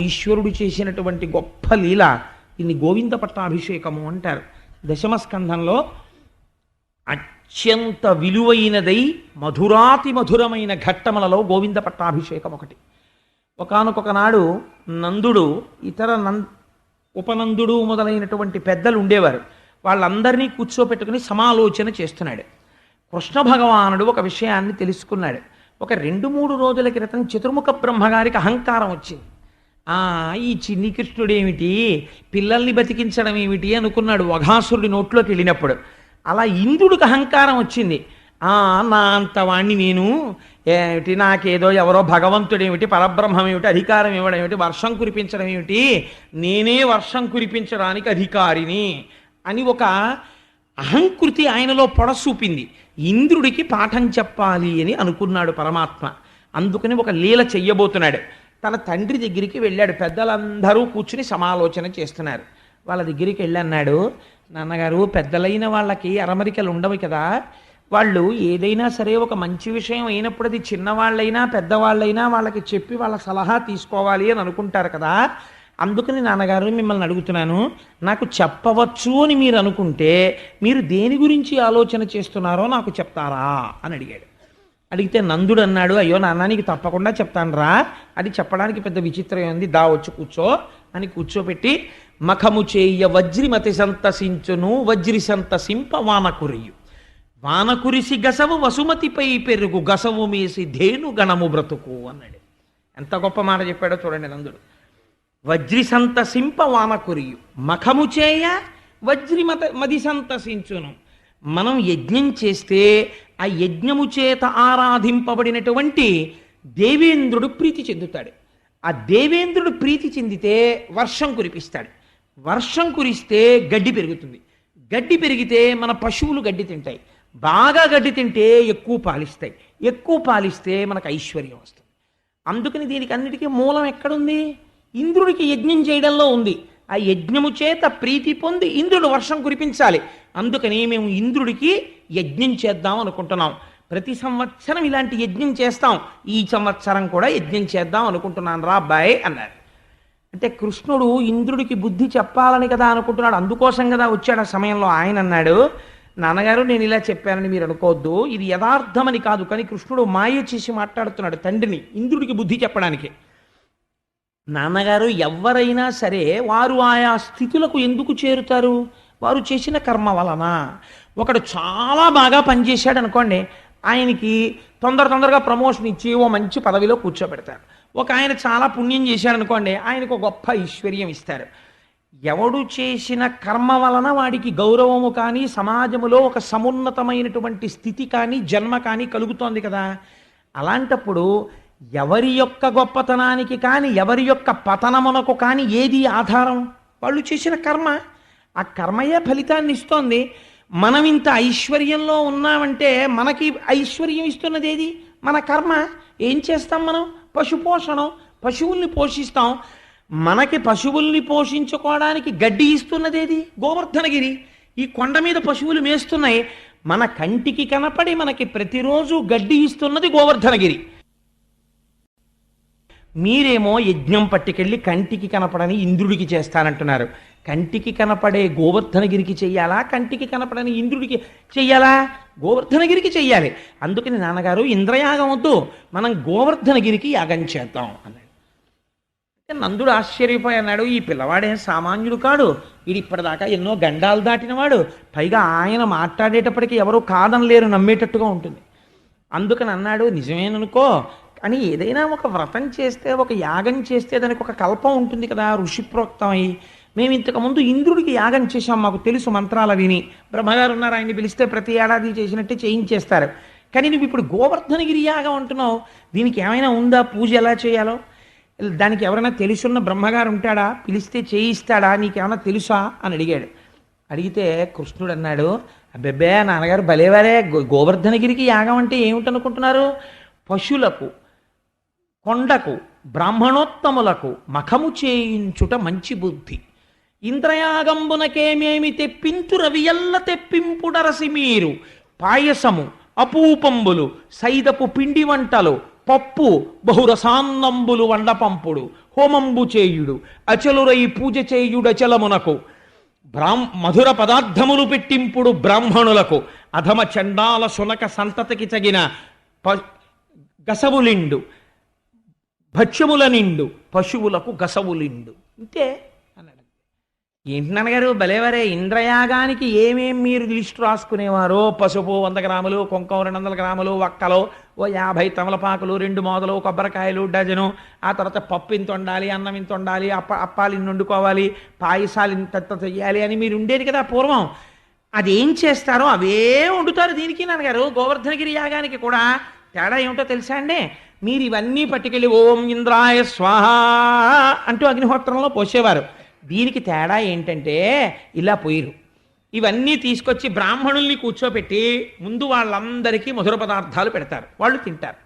ఈశ్వరుడు చేసినటువంటి గొప్ప లీల దీన్ని గోవింద పట్టాభిషేకము అంటారు. దశమస్కంధంలో అత్యంత విలువైనదై మధురాతి మధురమైన ఘట్టములలో గోవింద పట్టాభిషేకం ఒకటి. ఒకానొక నాడు నందుడు ఇతర ఉపనందుడు మొదలైనటువంటి పెద్దలు ఉండేవారు. వాళ్ళందరినీ కూర్చోపెట్టుకుని సమాలోచన చేస్తున్నాడు. కృష్ణ భగవానుడు ఒక విషయాన్ని తెలుసుకున్నాడు. ఒక 2-3 రోజుల క్రితం చతుర్ముఖ బ్రహ్మగారికి అహంకారం వచ్చింది. ఈ చిన్ని కృష్ణుడేమిటి, పిల్లల్ని బతికించడం ఏమిటి అనుకున్నాడు వఘాసురుడి నోట్లోకి వెళ్ళినప్పుడు. అలా ఇంద్రుడికి అహంకారం వచ్చింది. నా అంతవాణ్ణి నేను ఏమిటి, నాకేదో ఎవరో భగవంతుడేమిటి, పరబ్రహ్మం ఏమిటి, అధికారం ఇవ్వడం ఏమిటి, వర్షం కురిపించడం ఏమిటి, నేనే వర్షం కురిపించడానికి అధికారిని అని ఒక అహంకృతి ఆయనలో పొడసూపింది. ఇంద్రుడికి పాఠం చెప్పాలి అని అనుకున్నాడు పరమాత్మ. అందుకని ఒక లీల చెయ్యబోతున్నాడు. తన తండ్రి దగ్గరికి వెళ్ళాడు. పెద్దలందరూ కూర్చుని సమాలోచన చేస్తున్నారు. వాళ్ళ దగ్గరికి వెళ్ళి అన్నాడు, నాన్నగారు, పెద్దలైన వాళ్ళకి అరమరికలు ఉండవు కదా, వాళ్ళు ఏదైనా సరే ఒక మంచి విషయం అయినప్పుడు అది చిన్నవాళ్ళైనా పెద్దవాళ్ళైనా వాళ్ళకి చెప్పి వాళ్ళ సలహా తీసుకోవాలి అని అనుకుంటారు కదా. అందుకని నాన్నగారు మిమ్మల్ని అడుగుతున్నాను, నాకు చెప్పవచ్చు అని మీరు అనుకుంటే మీరు దేని గురించి ఆలోచన చేస్తున్నారో నాకు చెప్తారా అని అడిగాడు. అడిగితే నందుడు అన్నాడు, అయ్యో నాన్న, నీకు తప్పకుండా చెప్తాను రా, అది చెప్పడానికి పెద్ద విచిత్రం ఉంది, దా వచ్చి కూర్చో అని కూర్చోపెట్టి, మఖము చేయ వజ్రిమతి సంతసించును వజ్రి సంతసింప వానకురియు, వానకురిసి గసవు వసుమతిపై పెరుగు గసవు మేసి ధేను గణము బ్రతుకు అన్నాడు. ఎంత గొప్ప మాట చెప్పాడో చూడండి నందుడు. వజ్రి సంతసింప వానకురియు, మఖము చేయ మది సంతసించును. మనం యజ్ఞం చేస్తే ఆ యజ్ఞము చేత ఆరాధింపబడినటువంటి దేవేంద్రుడు ప్రీతి చెందుతాడు. ఆ దేవేంద్రుడు ప్రీతి చెందితే వర్షం కురిపిస్తాడు. వర్షం కురిస్తే గడ్డి పెరుగుతుంది. గడ్డి పెరిగితే మన పశువులు గడ్డి తింటాయి. బాగా గడ్డి తింటే ఎక్కువ పాలిస్తాయి. ఎక్కువ పాలిస్తే మనకు ఐశ్వర్యం వస్తుంది. అందుకని దీనికి అన్నిటికీ మూలం ఎక్కడుంది? ఇంద్రుడికి యజ్ఞం చేయడంలో ఉంది. ఆ యజ్ఞము చేత ప్రీతి పొంది ఇంద్రుడు వర్షం కురిపించాలి. అందుకని మేము ఇంద్రుడికి యజ్ఞం చేద్దాం అనుకుంటున్నాం. ప్రతి సంవత్సరం ఇలాంటి యజ్ఞం చేస్తాం. ఈ సంవత్సరం కూడా యజ్ఞం చేద్దాం అనుకుంటున్నాను రా అబ్బాయి అన్నారు. అంటే కృష్ణుడు ఇంద్రుడికి బుద్ధి చెప్పాలని కదా అనుకుంటున్నాడు. అందుకోసం కదా వచ్చాడు. ఆ సమయంలో ఆయన అన్నాడు, నాన్నగారు, నేను ఇలా చెప్పానని మీరు అనుకోవద్దు, ఇది యథార్థమని కాదు, కానీ కృష్ణుడు మాయ చేసి మాట్లాడుతున్నాడు తండ్రిని ఇంద్రుడికి బుద్ధి చెప్పడానికి. నాన్నగారు, ఎవరైనా సరే వారు ఆయా స్థితులకు ఎందుకు చేరుతారు? వారు చేసిన కర్మ వలన. ఒకడు చాలా బాగా పనిచేశాడు అనుకోండి, ఆయనకి తొందరగా ప్రమోషన్ ఇచ్చి ఓ మంచి పదవిలో కూర్చోబెడతారు. ఒక ఆయన చాలా పుణ్యం చేశాడు అనుకోండి, ఆయనకు ఒక గొప్ప ఐశ్వర్యం ఇస్తారు. ఎవడు చేసిన కర్మ వలన వాడికి గౌరవము కానీ సమాజములో ఒక సమున్నతమైనటువంటి స్థితి కానీ జన్మ కానీ కలుగుతోంది కదా. అలాంటప్పుడు ఎవరి యొక్క గొప్పతనానికి కానీ ఎవరి యొక్క పతనమునకు కానీ ఏది ఆధారం? వాళ్ళు చేసిన కర్మ. ఆ కర్మయే ఫలితాన్ని ఇస్తోంది. మనం ఇంత ఐశ్వర్యంలో ఉన్నామంటే మనకి ఐశ్వర్యం ఇస్తున్నది ఏది? మన కర్మ. ఏం చేస్తాం మనం? పశుపోషణం. పశువుల్ని పోషిస్తాం. మనకి పశువుల్ని పోషించుకోవడానికి గడ్డి ఇస్తున్నది ఏది? గోవర్ధనగిరి. ఈ కొండ మీద పశువులు మేస్తున్నాయి. మన కంటికి కనపడి మనకి ప్రతిరోజు గడ్డి ఇస్తున్నది గోవర్ధనగిరి. మీరేమో యజ్ఞం పట్టుకెళ్ళి కంటికి కనపడని ఇంద్రుడికి చేస్తానంటున్నారు. కంటికి కనపడే గోవర్ధనగిరికి చెయ్యాలా? కంటికి కనపడని ఇంద్రుడికి చెయ్యాలా? గోవర్ధనగిరికి చెయ్యాలి. అందుకని నాన్నగారు, ఇంద్రయాగం వద్దు, మనం గోవర్ధనగిరికి యాగం చేద్దాం అన్నాడు. నందుడు ఆశ్చర్యపోయి అన్నాడు, ఈ పిల్లవాడేం సామాన్యుడు కాడు, వీడు ఇప్పటిదాకా ఎన్నో గండాలు దాటినవాడు, పైగా ఆయన మాట్లాడేటప్పటికీ ఎవరూ కాదనలేరు, నమ్మేటట్టుగా ఉంటుంది. అందుకని అన్నాడు, నిజమేననుకో, కానీ ఏదైనా ఒక వ్రతం చేస్తే, ఒక యాగం చేస్తే దానికి ఒక కల్పం ఉంటుంది కదా, ఋషిప్రోక్తమై. మేము ఇంతకుముందు ఇంద్రుడికి యాగం చేశాం, మాకు తెలుసు మంత్రాలు విని. బ్రహ్మగారు ఉన్నారు, ఆయన్ని పిలిస్తే ప్రతి ఏడాది చేసినట్టే చేయించేస్తారు. కానీ నువ్వు ఇప్పుడు గోవర్ధనగిరి యాగం అంటున్నావు, దీనికి ఏమైనా ఉందా? పూజ ఎలా చేయాలో దానికి ఎవరైనా తెలుసున్న బ్రహ్మగారు ఉంటాడా? పిలిస్తే చేయిస్తాడా? నీకేమైనా తెలుసా అని అడిగాడు. అడిగితే కృష్ణుడు అన్నాడు, అబ్బెబ్బే నాన్నగారు భలేవారే, గోవర్ధనగిరికి యాగం అంటే ఏమిటనుకుంటున్నారు? పశువులకు, కొండకు, బ్రాహ్మణోత్తములకు మఖము చేయించుట మంచి బుద్ధి. ఇంద్రయాగంబునకేమేమి తెప్పించు రవియల్ల తెప్పింపుడరసి మీరు, పాయసము, అపూపంబులు, సైదపు పిండి వంటలు, పప్పు బహురసాన్నంబులు వండపంపుడు హోమంబు చేయుడు అచలురై పూజ చేయుడు అచలమునకు మధుర పదార్థములు పెట్టింపుడు బ్రాహ్మణులకు అధమ చండాల శునక సంతతికి తగిన గసవులిండు భక్ష్యముల నిండు పశువులకు గసవులిండు ఇంతే అన్నాడు. ఏంటి నాన్నగారు భలేవరే, ఇంద్రయాగానికి ఏమేం మీరు లిస్టు రాసుకునేవారో, పసుపు 100 గ్రాములు, కుంకం 200 గ్రాములు, వక్కలు 50 తమలపాకులు, 2 మోదలు, కొబ్బరికాయలు డజను, ఆ తర్వాత పప్పు ఇంత వండాలి, అన్నం ఇంత వండాలి, అప్పాలు ఇన్ని వండుకోవాలి, పాయసాలు ఇంత చెయ్యాలి అని మీరు ఉండేది కదా పూర్వం. అదేం చేస్తారో అవే వండుతారు దీనికి నాన్నగారు. గోవర్ధనగిరి యాగానికి కూడా తేడా ఏమిటో తెలుసా అండి? మీరు ఇవన్నీ పట్టుకెళ్ళి ఓం ఇంద్రాయ స్వాహ అంటూ అగ్నిహోత్రంలో పోసేవారు. దీనికి తేడా ఏంటంటే ఇలా పోయిరు. ఇవన్నీ తీసుకొచ్చి బ్రాహ్మణుల్ని కూర్చోబెట్టి ముందు వాళ్ళందరికీ మధుర పదార్థాలు పెడతారు, వాళ్ళు తింటారు.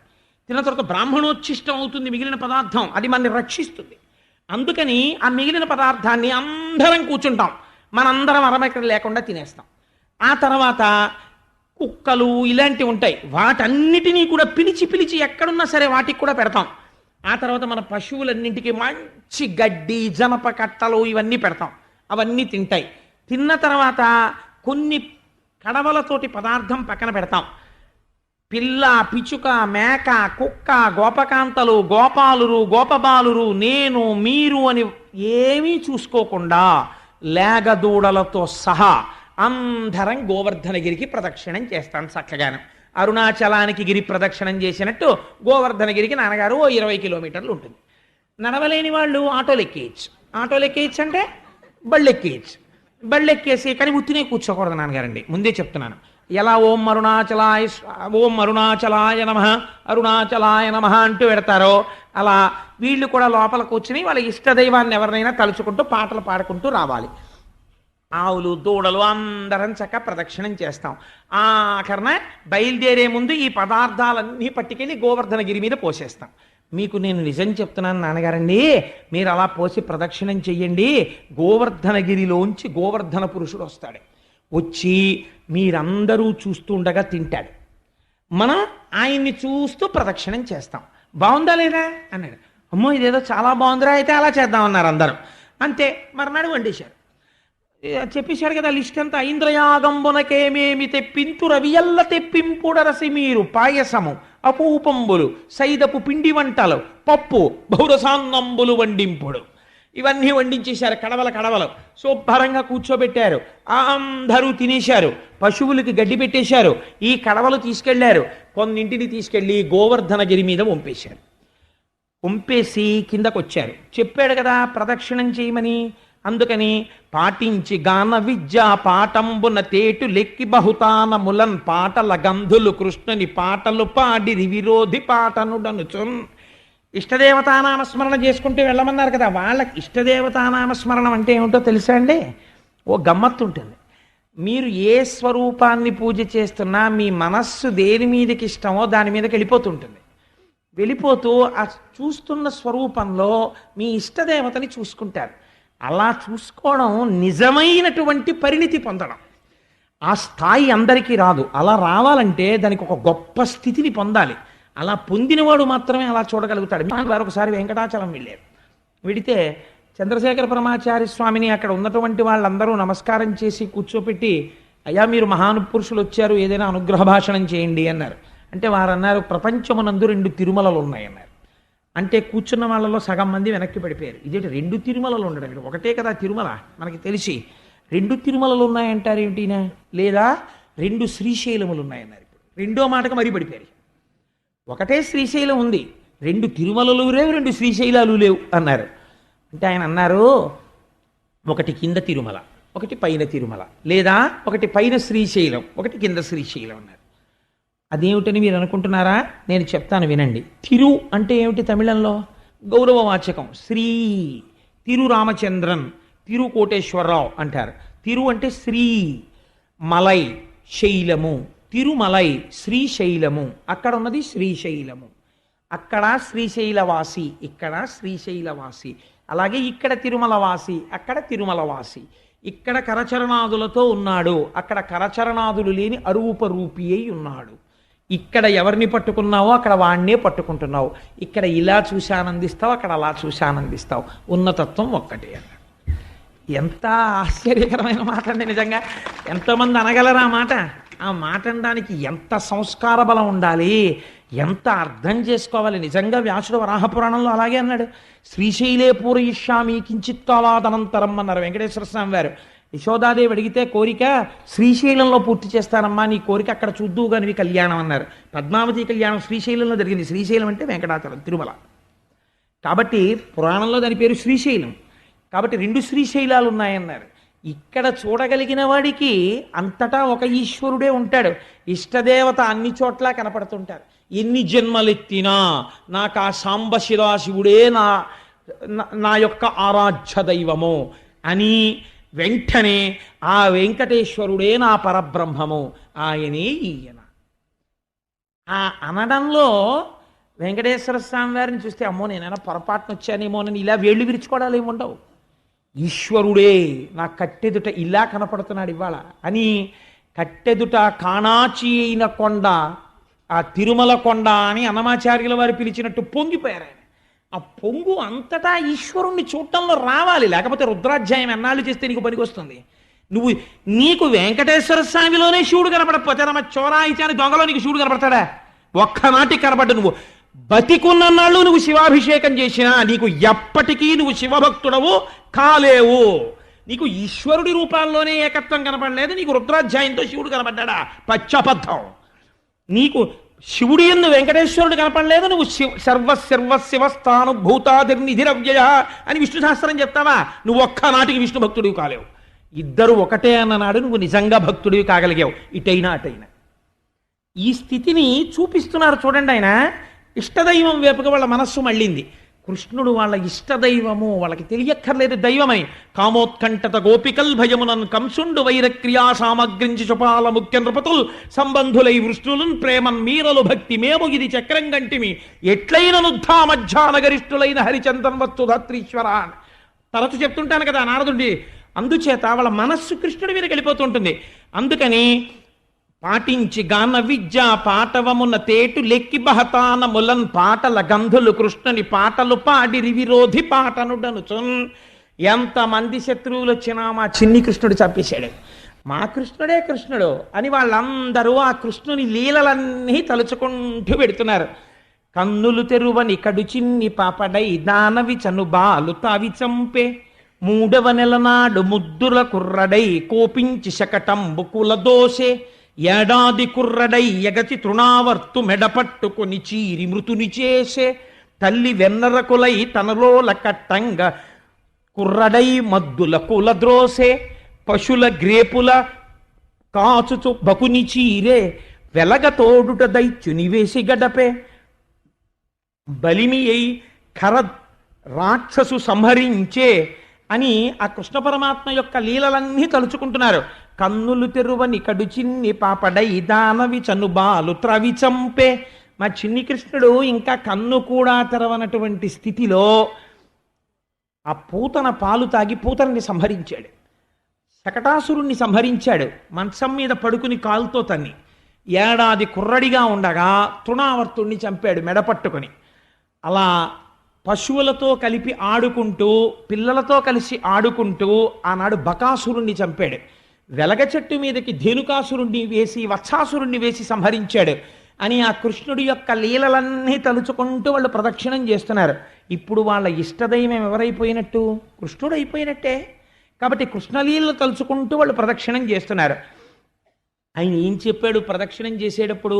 తిన్న తర్వాత బ్రాహ్మణోచ్ఛిష్టం అవుతుంది మిగిలిన పదార్థం, అది మనని రక్షిస్తుంది. అందుకని ఆ మిగిలిన పదార్థాన్ని అందరం కూర్చుంటాం, మనందరం అరమెక్కడ లేకుండా తినేస్తాం. ఆ తర్వాత కుక్కలు ఇలాంటివి ఉంటాయి, వాటన్నిటినీ కూడా పిలిచి పిలిచి ఎక్కడున్నా సరే వాటికి కూడా పెడతాం. ఆ తర్వాత మన పశువులన్నింటికి మంచి గడ్డి జనప కట్టలు ఇవన్నీ పెడతాం, అవన్నీ తింటాయి. తిన్న తర్వాత కొన్ని కడవలతోటి పదార్థం పక్కన పెడతాం. పిల్ల పిచుక మేక కుక్క గోపకాంతలు గోపాలురు గోపబాలురు నేను మీరు అని ఏమీ చూసుకోకుండా లేగదూడలతో సహా అందరం గోవర్ధనగిరికి ప్రదక్షిణం చేస్తాను చక్కగాను. అరుణాచలానికి గిరి ప్రదక్షిణం చేసినట్టు గోవర్ధనగిరికి నాన్నగారు 20 కిలోమీటర్లు ఉంటుంది. నడవలేని వాళ్ళు ఆటోలు ఎక్కేయచ్చు. ఆటోలు ఎక్కేయచ్చు అంటే బళ్ళు ఎక్కేయచ్చు. బళ్ళు ఎక్కేసి కానీ ఉత్తినే కూర్చోకూడదు నాన్నగారండి, ముందే చెప్తున్నాను. ఎలా ఓం అరుణాచలాయ నమః అరుణాచలాయ నమః అంటూ పెడతారో అలా వీళ్ళు కూడా లోపల కూర్చుని వాళ్ళ ఇష్టదైవాన్ని ఎవరినైనా తలుచుకుంటూ పాటలు పాడుకుంటూ రావాలి. ఆవులు దూడలు అందరం చక్క ప్రదక్షిణం చేస్తాం. ఆఖరణ బయలుదేరే ముందు ఈ పదార్థాలన్నీ పట్టుకెళ్ళి గోవర్ధనగిరి మీద పోసేస్తాం. మీకు నేను నిజం చెప్తున్నాను నాన్నగారండి, మీరు అలా పోసి ప్రదక్షిణం చెయ్యండి. గోవర్ధనగిరిలోంచి గోవర్ధన పురుషుడు వస్తాడు, వచ్చి మీరందరూ చూస్తుండగా తింటాడు. మనం ఆయన్ని చూస్తూ ప్రదక్షిణం చేస్తాం. బాగుందా లేదా అన్నాడు. అమ్మో ఇదేదో చాలా బాగుందిరా, అయితే అలా చేద్దామన్నారు అందరూ. అంతే, మర్నాడు వండేశారు. చెప్పేశాడు కదా లిస్ట్ అంతా. ఇంద్రయాగంబునకేమేమి తెప్పింతు రవియల్ల తెప్పింపుడరసి మీరు పాయసము అపూపంబులు సైదపు పిండి వంటలు పప్పు బహురసాన్నంబులు వండింపుడు ఇవన్నీ వండించేశారు. కడవలు శుభ్రంగా కూర్చోబెట్టారు. అందరూ తినేశారు. పశువులకి గడ్డి పెట్టేశారు. ఈ కడవలు తీసుకెళ్లారు. కొన్నింటిని తీసుకెళ్లి గోవర్ధనగిరి మీద వంపేశారు. వంపేసి కిందకొచ్చారు. చెప్పాడు కదా ప్రదక్షిణం చేయమని. అందుకని పాటించి గాన విద్య పాఠంబున తేటు లెక్కి బహుతానములన్ పాటల గంధులు కృష్ణుని పాటలు పాడిరి విరోధి పాటనుడనుచున్. ఇష్టదేవతానామస్మరణ చేసుకుంటూ వెళ్ళమన్నారు కదా, వాళ్ళకి ఇష్టదేవతానామస్మరణం అంటే ఏమిటో తెలుసా అండి? ఓ గమ్మత్తు ఉంటుంది. మీరు ఏ స్వరూపాన్ని పూజ చేస్తున్నా మీ మనస్సు దేని మీదకి ఇష్టమో దాని మీదకి వెళ్ళిపోతుంటుంది. వెళ్ళిపోతూ ఆ చూస్తున్న స్వరూపంలో మీ ఇష్టదేవతని చూసుకుంటారు. అలా చూసుకోవడం నిజమైనటువంటి పరిణితి పొందడం. ఆ స్థాయి అందరికీ రాదు. అలా రావాలంటే దానికి ఒక గొప్ప స్థితిని పొందాలి. అలా పొందినవాడు మాత్రమే అలా చూడగలుగుతాడు. వారు ఒకసారి వెంకటాచలం వెళ్ళారు. వెడితే చంద్రశేఖర పరమాచార్య స్వామిని అక్కడ ఉన్నటువంటి వాళ్ళందరూ నమస్కారం చేసి కూర్చోపెట్టి, అయ్యా మీరు మహానుపురుషులు వచ్చారు, ఏదైనా అనుగ్రహ భాషణం చేయండి అన్నారు. అంటే వారు అన్నారు, ప్రపంచమునందు 2 తిరుమలలు ఉన్నాయన్నారు. అంటే కూర్చున్న వాళ్ళలో సగం మంది వెనక్కి పడిపోయారు. ఇదేంటి 2 తిరుమలలు ఉండడం, ఒకటే కదా తిరుమల మనకి తెలిసి, 2 తిరుమలలు ఉన్నాయంటారు ఏమిటినా? లేదా 2 శ్రీశైలములు ఉన్నాయన్నారు. ఇప్పుడు రెండో మాటకు మరీ పడిపోయారు. ఒకటే శ్రీశైలం ఉంది, 2 తిరుమలలు లేవు, 2 శ్రీశైలాలు లేవు అన్నారు. అంటే ఆయన అన్నారు, ఒకటి కింద తిరుమల, ఒకటి పైన తిరుమల, లేదా ఒకటి పైన శ్రీశైలం, ఒకటి కింద శ్రీశైలం అన్నారు. అదేమిటని మీరు అనుకుంటున్నారా? నేను చెప్తాను వినండి. తిరు అంటే ఏమిటి తమిళంలో? గౌరవవాచకం. శ్రీ తిరు రామచంద్రన్, తిరు కోటేశ్వరరావు అంటారు. తిరు అంటే శ్రీ, మలై శైలము, తిరుమలై శ్రీశైలము, అక్కడ ఉన్నది శ్రీశైలము. అక్కడ శ్రీశైలవాసి, ఇక్కడ శ్రీశైలవాసి. అలాగే ఇక్కడ తిరుమలవాసి, అక్కడ తిరుమలవాసి. ఇక్కడ కరచరణాదులతో ఉన్నాడు, అక్కడ కరచరణాదులు లేని అరూపరూపి అయి ఉన్నాడు. ఇక్కడ ఎవరిని పట్టుకున్నావో అక్కడ వాణ్ణే పట్టుకుంటున్నావు. ఇక్కడ ఇలా చూసి ఆనందిస్తావు, అక్కడ అలా చూసి ఆనందిస్తావు. ఉన్నతత్వం ఒక్కటే అన్నాడు. ఎంత ఆశ్చర్యకరమైన మాట అండి నిజంగా. ఎంతమంది అనగలరా మాట? ఆ మాట అనడానికి ఎంత సంస్కార బలం ఉండాలి, ఎంత అర్థం చేసుకోవాలి. నిజంగా వ్యాసుడు వరాహపురాణంలో అలాగే అన్నాడు. శ్రీశైలే పూరయిష్యామి కించిత్ కాలాదనంతరం అన్నారు వెంకటేశ్వర స్వామి వారు. యశోదాదేవి అడిగితే కోరిక శ్రీశైలంలో పూర్తి చేస్తానమ్మా, నీ కోరిక అక్కడ చూద్దువు కానీ కళ్యాణం అన్నారు. పద్మావతి కళ్యాణం శ్రీశైలంలో జరిగింది. శ్రీశైలం అంటే వెంకటాచలం, తిరుమల. కాబట్టి పురాణంలో దాని పేరు శ్రీశైలం. కాబట్టి 2 శ్రీశైలాలు ఉన్నాయన్నారు. ఇక్కడ చూడగలిగిన వాడికి అంతటా ఒక ఈశ్వరుడే ఉంటాడు. ఇష్టదేవత అన్ని చోట్ల కనపడుతుంటారు. ఎన్ని జన్మలెత్తినా నాకు ఆ సాంబ శివాశివుడే నా యొక్క ఆరాధ్య దైవము అని వెంటనే ఆ వెంకటేశ్వరుడే నా పరబ్రహ్మము, ఆయనే ఈయన. ఆ అనడంలో వెంకటేశ్వర స్వామి వారిని చూస్తే అమ్మో నేనైనా పొరపాటున వచ్చానేమోనని ఇలా వేళ్ళు విరుచుకోవడాలు ఏమి ఉండవు. ఈశ్వరుడే నా కట్టెదుట ఇలా కనపడుతున్నాడు ఇవాళ అని. కట్టెదుట కాణాచి అయిన కొండ, ఆ తిరుమల కొండ అని అన్నమాచార్యుల వారు పిలిచినట్టు పొంగిపోయారు ఆయన. ఆ పొంగు అంతటా ఈశ్వరుణ్ణి చూడటంలో రావాలి, లేకపోతే రుద్రాధ్యాయం ఎన్నాళ్ళు చేస్తే నీకు పనికొస్తుంది. నీకు వెంకటేశ్వర స్వామిలోనే శివుడు కనపడకపోతే నమ్మ చోరాయిచాని దొంగలో నీకు శివుడు కనపడతాడా? ఒక్కనాటికి కనపడ్డు. నువ్వు బతికున్నన్నాళ్ళు నువ్వు శివాభిషేకం చేసినా నీకు ఎప్పటికీ నువ్వు శివభక్తుడవు కాలేవు. నీకు ఈశ్వరుడి రూపాల్లోనే ఏకత్వం కనపడలేదు, నీకు రుద్రాధ్యాయంతో శివుడు కనపడ్డా? పచ్చబద్ధం. నీకు శివుడి యందు వెంకటేశ్వరుడు కనపడలేదు, నువ్వు సర్వశివస్థాను భూతాదిర్నిధిరవ్యయ అని విష్ణు శాస్త్రం చెప్తావా? నువ్వు ఒక్కనాటికి విష్ణు భక్తుడివి కాలేవు. ఇద్దరు ఒకటే అన్ననాడు నువ్వు నిజంగా భక్తుడివి కాగలిగావు, ఇటైనా అటైనా. ఈ స్థితిని చూపిస్తున్నారు చూడండి. ఆయన ఇష్టదైవం వైపుగా వాళ్ళ మనస్సు మళ్ళింది. కృష్ణుడు వాళ్ళ ఇష్టదైవము, వాళ్ళకి తెలియక్కర్లేదు దైవమని. కామోత్కంఠత గోపికల్ భయమునన్ కంసుండు వైరక్రియా సామగ్రించి చుపాల ముఖ్య నృపతుల్ సంబంధులై వృష్ణులున్ ప్రేమన్ మీరలు భక్తి మేము ఇది చక్రం గంటిమి ఎట్లైన నుద్ధా మధ్యానగరిష్ఠులైన హరిచందన్ వత్తు ధాత్రీశ్వర. తరచు చెప్తుంటాను కదా నారదుడి. అందుచేత వాళ్ళ మనస్సు కృష్ణుడి మీద వెళ్ళిపోతుంటుంది. అందుకని పాటించి గాన విద్య పాటవమున తేటు లెక్కి బహతాన ములన్ పాటల గంధులు కృష్ణుని పాటలు పాడిరి విరోధి పాటనుడనుచున్. ఎంతమంది శత్రువులు వచ్చినా మా చిన్ని కృష్ణుడు చంపేశాడు, మా కృష్ణుడే కృష్ణుడు అని వాళ్ళందరూ ఆ కృష్ణుని లీలలన్నీ తలుచుకుంటూ పెడుతున్నారు. కన్నులు తెరువని కడు చిన్ని పాపడై దానవి చను బాలు తావి చంపే 3వ నెల నాడు ముద్దుల కుర్రడై కోపించి శకటంబు కుల దోసే ఏడాది కుర్రడై ఎగచి తృణావర్తు మెడపట్టుకొని చీరి మృతుని చేసే తల్లి వెన్నరకులై తనలోల కట్టంగ కుర్రడై మద్దుల కుల ద్రోసే పశుల గ్రేపుల కాచుచు బకుని చీరే వెలగ తోడుట దైత్యుని వేసి గడపే బలిమి అయి ఖర రాక్షసు సంహరించే అని ఆ కృష్ణ పరమాత్మ యొక్క లీలలన్నీ తలుచుకుంటున్నారు. కన్నులు తెరువని కడు చిన్ని పాపడై దానవి చనుబాలు త్రవి చంపే. మా చిన్ని కృష్ణుడు ఇంకా కన్ను కూడా తెరవనటువంటి స్థితిలో ఆ పూతన పాలు తాగి పూతనని సంహరించాడు. శకటాసురుణ్ణి సంహరించాడు. మంచం మీద పడుకుని కాలుతో తన్ని. ఏడాది కుర్రడిగా ఉండగా తృణావర్తుణ్ణి చంపాడు మెడపట్టుకొని. అలా పశువులతో కలిపి ఆడుకుంటూ పిల్లలతో కలిసి ఆడుకుంటూ ఆనాడు బకాసురుణ్ణి చంపాడు. వెలగ చెట్టు మీదకి ధేనుకాసురుణ్ణి వేసి వత్సాసురుణ్ణి వేసి సంహరించాడు అని ఆ కృష్ణుడి యొక్క లీలలన్నీ తలుచుకుంటూ వాళ్ళు ప్రదక్షిణం చేస్తున్నారు. ఇప్పుడు వాళ్ళ ఇష్టదైవం ఎవరైపోయినట్టు? కృష్ణుడు అయిపోయినట్టే. కాబట్టి కృష్ణలీలలు తలుచుకుంటూ వాళ్ళు ప్రదక్షిణం చేస్తున్నారు. ఆయన ఏం చెప్పాడు ప్రదక్షిణం చేసేటప్పుడు?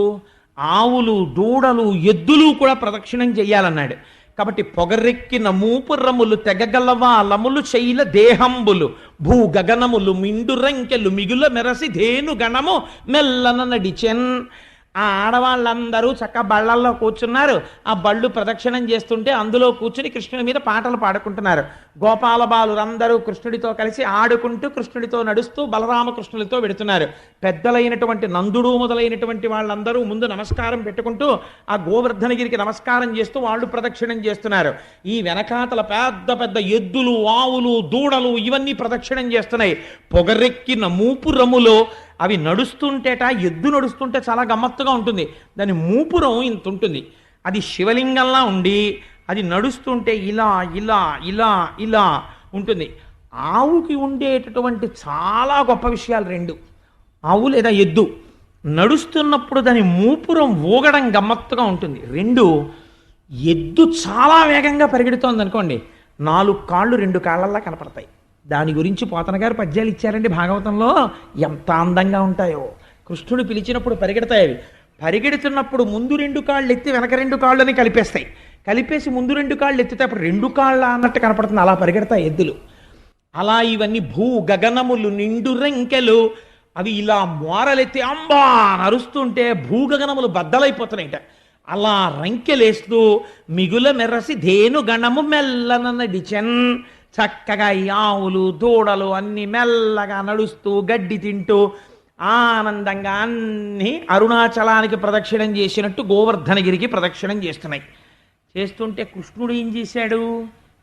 ఆవులు దూడలు ఎద్దులు కూడా ప్రదక్షిణం చెయ్యాలన్నాడు. కాబట్టి పొగరెక్కిన మూపురములు తెగగలవా లములు శైల దేహంబులు భూ గగనములు మిండు రంకెలు మిగుల మెరసి ధేను గణము మెల్లన నడిచెన్. ఆ ఆడవాళ్ళందరూ చక్క బళ్ళల్లో కూర్చున్నారు. ఆ బళ్ళు ప్రదక్షిణం చేస్తుంటే అందులో కూర్చుని కృష్ణుడి మీద పాటలు పాడుకుంటున్నారు. గోపాల బాలురందరూ కృష్ణుడితో కలిసి ఆడుకుంటూ కృష్ణుడితో నడుస్తూ బలరామకృష్ణులతో వెడుతున్నారు. పెద్దలైనటువంటి నందుడు మొదలైనటువంటి వాళ్ళందరూ ముందు నమస్కారం పెట్టుకుంటూ ఆ గోవర్ధనగిరికి నమస్కారం చేస్తూ వాళ్ళు ప్రదక్షిణం చేస్తున్నారు. ఈ వెనకాతల పెద్ద పెద్ద ఎద్దులు ఆవులు దూడలు ఇవన్నీ ప్రదక్షిణం చేస్తున్నాయి. పొగరెక్కిన మూపురములో అవి నడుస్తుంటేట ఎద్దు నడుస్తుంటే చాలా గమ్మత్తుగా ఉంటుంది. దాని మూపురం ఇంత ఉంటుంది. అది శివలింగంలా ఉండి అది నడుస్తుంటే ఇలా ఇలా ఇలా ఇలా ఉంటుంది. ఆవుకి ఉండేటటువంటి చాలా గొప్ప విషయాలు రెండు. ఆవు లేదా ఎద్దు నడుస్తున్నప్పుడు దాని మూపురం ఊగడం గమ్మత్తుగా ఉంటుంది. రెండు, ఎద్దు చాలా వేగంగా పరిగెడుతోంది అనుకోండి, 4 కాళ్ళు 2 కాళ్ళల్లా కనపడతాయి. దాని గురించి పోతన గారు పద్యాలు ఇచ్చారండి భాగవతంలో. ఎంత అందంగా ఉంటాయో. కృష్ణుడు పిలిచినప్పుడు పరిగెడతాయి అవి. పరిగెడుతున్నప్పుడు ముందు 2 కాళ్ళు ఎత్తి వెనక 2 కాళ్ళని కలిపేస్తాయి. కలిపేసి ముందు 2 కాళ్ళు ఎత్తితే అప్పుడు 2 కాళ్ళ అన్నట్టు కనపడుతుంది. అలా పరిగెడతాయి ఎద్దులు. అలా ఇవన్నీ భూ గగనములు నిండు రెంకెలు అవి ఇలా మోరలెత్తి అంబా నరుస్తుంటే భూగగనములు బద్దలైపోతున్నాయిట. అలా రంకెలేస్తూ మిగుల మెరసి ధేను గణము మెల్లన నడిచెన్. చక్కగా ఈ ఆవులు దూడలు అన్ని మెల్లగా నడుస్తూ గడ్డి తింటూ ఆనందంగా అన్ని అరుణాచలానికి ప్రదక్షిణం చేసినట్టు గోవర్ధనగిరికి ప్రదక్షిణం చేస్తున్నాయి. చేస్తుంటే కృష్ణుడు ఏం చేశాడు?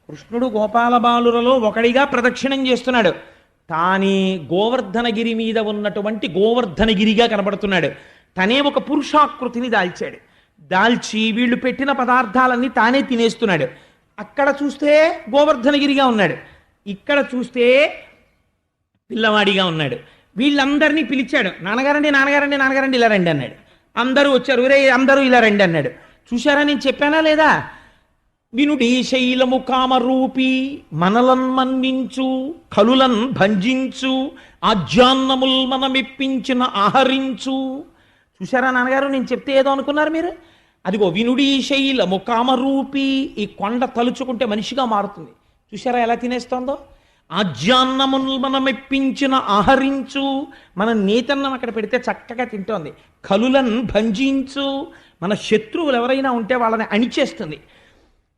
కృష్ణుడు గోపాల బాలురలో ఒకడిగా ప్రదక్షిణం చేస్తున్నాడు. తానే గోవర్ధనగిరి మీద ఉన్నటువంటి గోవర్ధనగిరిగా కనబడుతున్నాడు. తనే ఒక పురుషాకృతిని దాల్చాడు. దాల్చి వీళ్ళు పెట్టిన పదార్థాలన్నీ తానే తినేస్తున్నాడు. అక్కడ చూస్తే గోవర్ధనగిరిగా ఉన్నాడు, ఇక్కడ చూస్తే పిల్లవాడిగా ఉన్నాడు. వీళ్ళందరినీ పిలిచాడు. నాన్నగారండి నాన్నగారండి నాన్నగారండి ఇలా రండి అన్నాడు. అందరూ వచ్చారు. ఒరే అందరూ ఇలా రండి అన్నాడు. చూశారా, నేను చెప్పానా లేదా? వినుడి శైలము కామరూపి మనలన్ మన్నించు కలులన్ భంజించు ఆజ్యాన్నముల్ మనమిప్పించిన ఆహరించు. చూశారా నాన్నగారు, నేను చెప్తే ఏదో అనుకున్నారు మీరు? అదిగో వినుడి శైలము కామరూపి. ఈ కొండ తలుచుకుంటే మనిషిగా మారుతుంది. చూశారా ఎలా తినేస్తోందో? ఆజ్యాన్నముల్ మనమిప్పించిన ఆహరించు. మన నేతన్నం అక్కడ పెడితే చక్కగా తింటోంది. కలులన్ భంజించు. మన శత్రువులు ఎవరైనా ఉంటే వాళ్ళని అణిచేస్తుంది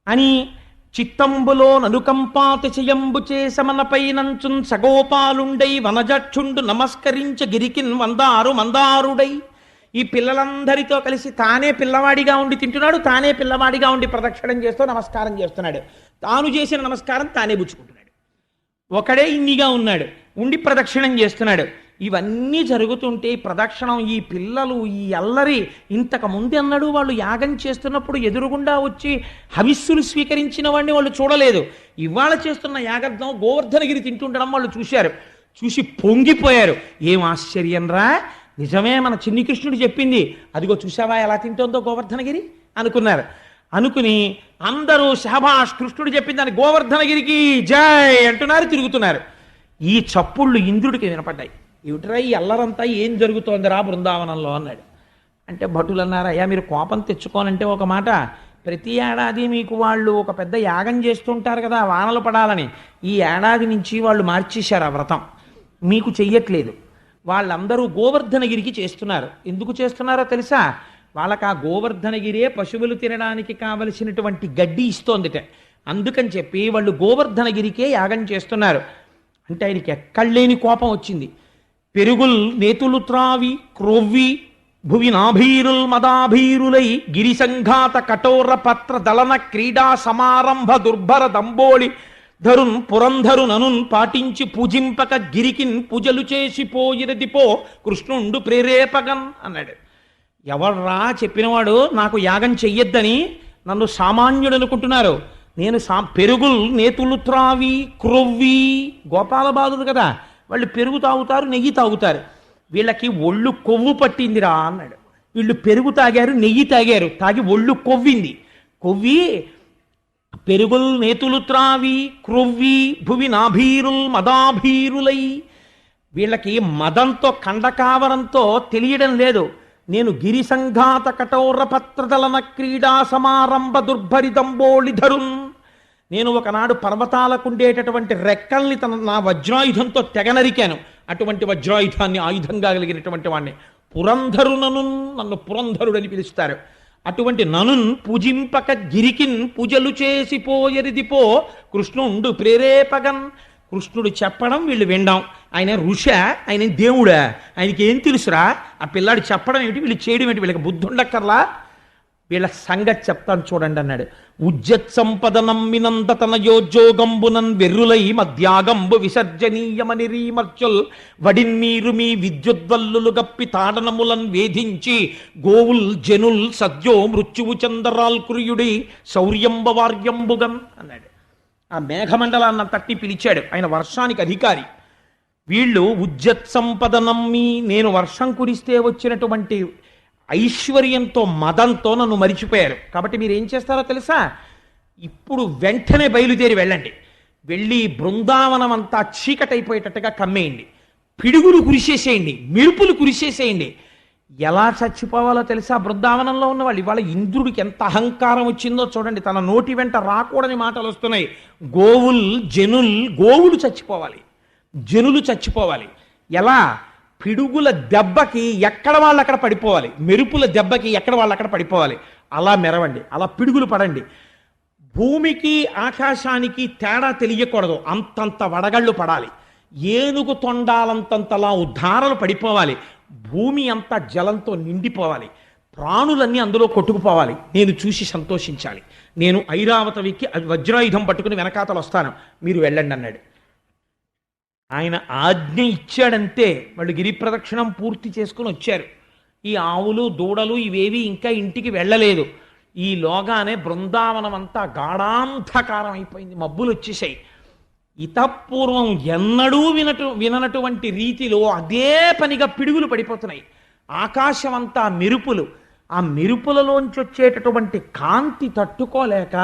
అని చిత్తంబులో ననుకంపాతిశయంబు చేసమనపై నంచున్ సగోపాలుండై వనజక్షుండు నమస్కరించ గిరికిన్ మందారుడై. ఈ పిల్లలందరితో కలిసి తానే పిల్లవాడిగా ఉండి తింటున్నాడు, తానే పిల్లవాడిగా ఉండి ప్రదక్షిణం చేస్తూ నమస్కారం చేస్తున్నాడు. తాను చేసిన నమస్కారం తానే పుచ్చుకుంటున్నాడు. ఒకడే ఇన్నిగా ఉన్నాడు, ఉండి ప్రదక్షిణం చేస్తున్నాడు. ఇవన్నీ జరుగుతుంటే ఈ ప్రదక్షిణం, ఈ పిల్లలు, ఈ అల్లరి ఇంతకు ముందు అన్నాడు వాళ్ళు యాగం చేస్తున్నప్పుడు ఎదురుగుండా వచ్చి హవిస్సులు స్వీకరించిన వాడిని వాళ్ళు చూడలేదు. ఇవాళ చేస్తున్న యాగర్థం గోవర్ధనగిరి తింటుండడం వాళ్ళు చూశారు. చూసి పొంగిపోయారు. ఏం ఆశ్చర్యం రా, నిజమే మన చిన్ని కృష్ణుడు చెప్పింది. అదిగో చూసావా ఎలా తింటోందో గోవర్ధనగిరి అనుకున్నారు. అనుకుని అందరూ శాబాష్, కృష్ణుడు చెప్పిందని గోవర్ధనగిరికి జై అంటున్నారు, తిరుగుతున్నారు. ఈ చప్పుళ్ళు ఇంద్రుడికి వినపడ్డాయి. ఏమిట్రా ఈ అల్లరంతా, ఏం జరుగుతోందిరా బృందావనంలో అన్నాడు. అంటే భటులు అన్నారు, అయ్యా మీరు కోపం తెచ్చుకోనంటే ఒక మాట, ప్రతి ఏడాది మీకు వాళ్ళు ఒక పెద్ద యాగం చేస్తుంటారు కదా వానలు పడాలని. ఈ ఏడాది నుంచి వాళ్ళు మార్చేశారు ఆ వ్రతం, మీకు చెయ్యట్లేదు. వాళ్ళందరూ గోవర్ధనగిరికి చేస్తున్నారు. ఎందుకు చేస్తున్నారో తెలుసా? వాళ్ళకి ఆ గోవర్ధనగిరే పశువులు తినడానికి కావలసినటువంటి గడ్డి ఇస్తోందిట. అందుకని చెప్పి వాళ్ళు గోవర్ధనగిరికే యాగం చేస్తున్నారు. అంటే ఆయనకి ఎక్కడలేని కోపం వచ్చింది. పెరుగుల్ నేతులు త్రావి క్రొవ్వి భువి నాభీరుల్ మదాభీరులై గిరిసంఘాత కఠోర పత్ర దళన క్రీడా సమారంభ దుర్భర దంబోళి ధరున్ పురంధరు ననున్ పాటించి పూజింపక గిరికిన్ పూజలు చేసి పోయిరదిపో కృష్ణుండు ప్రేరేపగన్ అన్నాడు. ఎవర్రా చెప్పినవాడు నాకు యాగం చెయ్యొద్దని? నన్ను సామాన్యుడు అనుకుంటున్నారు. నేను పెరుగుల్ నేతులు త్రావి క్రొవ్వి, గోపాల బాలురు కదా, వాళ్ళు పెరుగు తాగుతారు, నెయ్యి తాగుతారు. వీళ్ళకి ఒళ్ళు కొవ్వు పట్టిందిరా అన్నాడు. వీళ్ళు పెరుగు తాగారు, నెయ్యి తాగారు, తాగి ఒళ్ళు కొవ్వింది. కొవ్వి పెరుగుల్ నేతులు త్రావి క్రొవ్వి భువి నాభీరుల్ మదాభీరులై. వీళ్ళకి మదంతో కండకావరంతో తెలియడం లేదు. నేను గిరి సంఘాత కఠోర పత్రదలన క్రీడా సమారంభ దుర్భరిదంబోళి ధరున్. నేను ఒకనాడు పర్వతాలకుండేటటువంటి రెక్కల్ని నా వజ్రాయుధంతో తెగనరికాను. అటువంటి వజ్రాయుధాన్ని ఆయుధంగా కలిగినటువంటి వాడిని పురంధరునను, నన్ను పురంధరుడని పిలుస్తారు. అటువంటి ననున్ పూజింపక గిరికిన్ పూజలు చేసిపోయరిదిపో కృష్ణుండు ప్రేరేపగన్. కృష్ణుడు చెప్పడం వీళ్ళు వినడం. ఆయన ఋష, ఆయన దేవుడా? ఆయనకి ఏం తెలుసురా? ఆ పిల్లాడు చెప్పడం ఏమిటి, వీళ్ళు చేయడం ఏమిటి? వీళ్ళకి బుద్ధి ఉండక్కర్లా? వీళ్ళ సంగతి చెప్తాను చూడండి అన్నాడు. ఉజ్జత్ సంపద నమ్మినంత తన యోజోగంబునన్ వెర్రులై మధ్యాగంబు విసర్జనీయమని రీమర్చుల్ వడిన్నీరు మీ విద్యుద్వల్లులు గప్పి తాడనములన్ వేధించి గోవుల్ జనుల్ సద్యో మృత్యువు చందరాల్కుర్యుడి శౌర్యంబవార్యంబుగన్ అన్నాడు. ఆ మేఘమండలాన్ని తట్టి పిలిచాడు. ఆయన వర్షానికి అధికారి. వీళ్ళు ఉజ్జత్ సంపద నమ్మి, నేను వర్షం కురిస్తే వచ్చినటువంటి ఐశ్వర్యంతో మదంతో నన్ను మరిచిపోయారు. కాబట్టి మీరు ఏం చేస్తారో తెలుసా, ఇప్పుడు వెంటనే బయలుదేరి వెళ్ళండి. వెళ్ళి బృందావనం అంతా చీకటైపోయేటట్టుగా కమ్మేయండి, పిడుగులు కురిసేసేయండి, మెరుపులు కురిసేసేయండి. ఎలా చచ్చిపోవాలో తెలుసా బృందావనంలో ఉన్నవాళ్ళు? ఇవాళ ఇంద్రుడికి ఎంత అహంకారం వచ్చిందో చూడండి. తన నోటి వెంట రాకూడని మాటలు వస్తున్నాయి. గోవులు చచ్చిపోవాలి, జనులు చచ్చిపోవాలి. ఎలా? పిడుగుల దెబ్బకి ఎక్కడ వాళ్ళు అక్కడ పడిపోవాలి, మెరుపుల దెబ్బకి ఎక్కడ వాళ్ళు అక్కడ పడిపోవాలి. అలా మెరవండి, అలా పిడుగులు పడండి. భూమికి ఆకాశానికి తేడా తెలియకూడదు, అంతంత వడగళ్ళు పడాలి. ఏనుగు తొండాలంతంతలా ఉద్ధారలు పడిపోవాలి. భూమి అంతా జలంతో నిండిపోవాలి. ప్రాణులన్నీ అందులో కొట్టుకుపోవాలి. నేను చూసి సంతోషించాలి. నేను ఐరావతవికి వజ్రాయుధం పట్టుకుని వెనకాతలు వస్తాను, మీరు వెళ్ళండి అన్నాడు. ఆయన ఆజ్ఞ ఇచ్చాడంతే వాళ్ళు గిరి ప్రదక్షిణం పూర్తి చేసుకుని వచ్చారు. ఈ ఆవులు దూడలు ఇవేవి ఇంకా ఇంటికి వెళ్ళలేదు. ఈలోగానే బృందావనం అంతా గాఢాంధకారం అయిపోయింది, మబ్బులు వచ్చేసాయి. ఇతపూర్వం ఎన్నడూ విననటువంటి రీతిలో అదే పనిగా పిడుగులు పడిపోతున్నాయి. ఆకాశం అంతా మెరుపులు. ఆ మెరుపులలోంచి వచ్చేటటువంటి కాంతి తట్టుకోలేక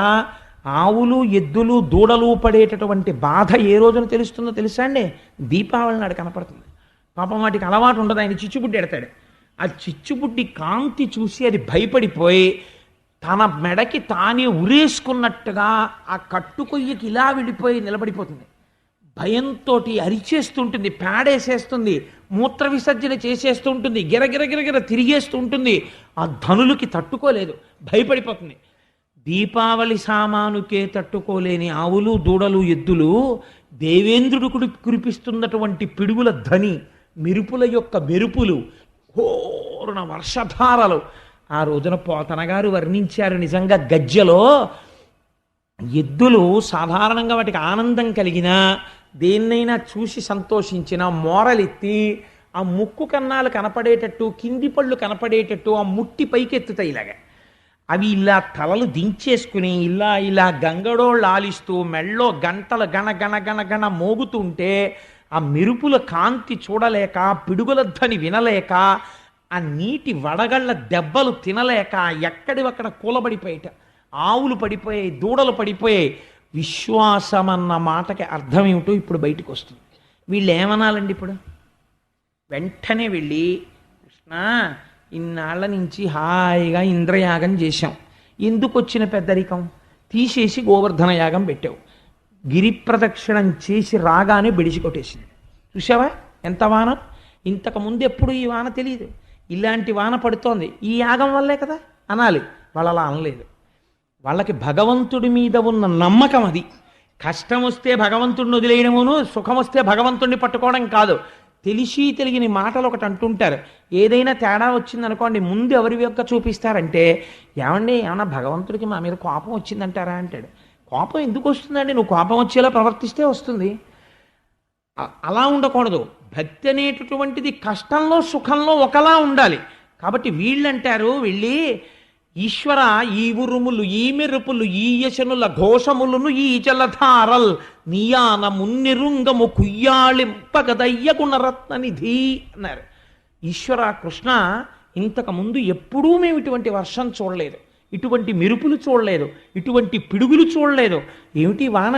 ఆవులు ఎద్దులు దూడలు పడేటటువంటి బాధ ఏ రోజున తెలుస్తుందో తెలుసా అండి? దీపావళి నాడు కనపడుతుంది. పాపం వాటికి అలవాటు ఉండదు. ఆయన చిచ్చుబుడ్డి ఎడతాడు. ఆ చిచ్చుబుడ్డి కాంతి చూసి అది భయపడిపోయి తన మెడకి తానే ఉరేసుకున్నట్టుగా ఆ కట్టుకొయ్యకి ఇలా వెళ్ళిపోయి నిలబడిపోతుంది. భయంతో అరిచేస్తుంటుంది, పేడేసేస్తుంది, మూత్ర విసర్జన చేసేస్తుంటుంది, గిరగిర తిరిగేస్తూ ఉంటుంది. ఆ ధనులకి తట్టుకోలేదు, భయపడిపోతుంది. దీపావళి సామానుకే తట్టుకోలేని ఆవులు దూడలు ఎద్దులు దేవేంద్రుడు కురిపిస్తున్నటువంటి పిడుగుల ధ్వని, మెరుపుల యొక్క మెరుపులు, ఘోరణ వర్షధారలు. ఆ రోజున పోతనగారు వర్ణించారు. నిజంగా గజ్జలో ఎద్దులు సాధారణంగా వాటికి ఆనందం కలిగినా, దేన్నైనా చూసి సంతోషించిన మోరలెత్తి ఆ ముక్కు కన్నాలు కనపడేటట్టు, కింది పళ్ళు కనపడేటట్టు ఆ ముట్టి పైకెత్తుతాయి. ఇలాగా అవి ఇలా తలలు దించేసుకుని ఇలా గంగడోళ్ళు ఆలిస్తూ మెళ్ళో గంటలు గణ గణ గణ గణ మోగుతుంటే ఆ మెరుపుల కాంతి చూడలేక, పిడుగుల ధ్వని వినలేక, ఆ నీటి వడగళ్ళ దెబ్బలు తినలేక ఎక్కడివక్కడ కూలబడిపోయేట. ఆవులు పడిపోయాయి, దూడలు పడిపోయాయి. విశ్వాసం అన్న మాటకి అర్థం ఏమిటో ఇప్పుడు బయటకు వస్తుంది. వీళ్ళు ఏమనాలండి ఇప్పుడు? వెంటనే వెళ్ళి, కృష్ణ ఇన్నాళ్ల నుంచి హాయిగా ఇంద్రయాగం చేశాం, ఎందుకు వచ్చిన పెద్దరికం? తీసేసి గోవర్ధన యాగం పెట్టావు. గిరి ప్రదక్షిణం చేసి రాగానే బిడిచి కొట్టేసింది. చూసావా ఎంత వాన? ఇంతకుముందు ఎప్పుడు ఈ వాన తెలియదు, ఇలాంటి వాన పడుతోంది, ఈ యాగం వల్లే కదా అనాలి. వాళ్ళు అలా అనలేదు. వాళ్ళకి భగవంతుడి మీద ఉన్న నమ్మకం అది. కష్టం వస్తే భగవంతుడిని వదిలేయడమును, సుఖం వస్తే భగవంతుడిని పట్టుకోవడం కాదు. తెలిసి తెలియని మాటలు ఒకటి అంటుంటారు. ఏదైనా తేడా వచ్చిందనుకోండి, ముందు ఎవరి యొక్క చూపిస్తారంటే, ఏమన్నా భగవంతుడికి మా మీద కోపం వచ్చిందంటారా అంటాడు. కోపం ఎందుకు వస్తుందండి? నువ్వు కోపం వచ్చేలా ప్రవర్తిస్తే వస్తుంది. అలా ఉండకూడదు. భక్తి అనేటటువంటిది కష్టంలో సుఖంలో ఒకలా ఉండాలి. కాబట్టి వీళ్ళంటారు, వెళ్ళి ఈశ్వర ఈ ఉరుములు ఈ మెరుపులు ఈ యశనుల ఘోషములను ఈ జలధారల్ నీయాన మున్నిరుంగము కుయ్యాళింపగదయ్య గుణరత్ననిధి అన్నారు. ఈశ్వర కృష్ణ, ఇంతకుముందు ఎప్పుడూ మేము ఇటువంటి వర్షం చూడలేదు, ఇటువంటి మెరుపులు చూడలేదు, ఇటువంటి పిడుగులు చూడలేదు. ఏమిటి వాన,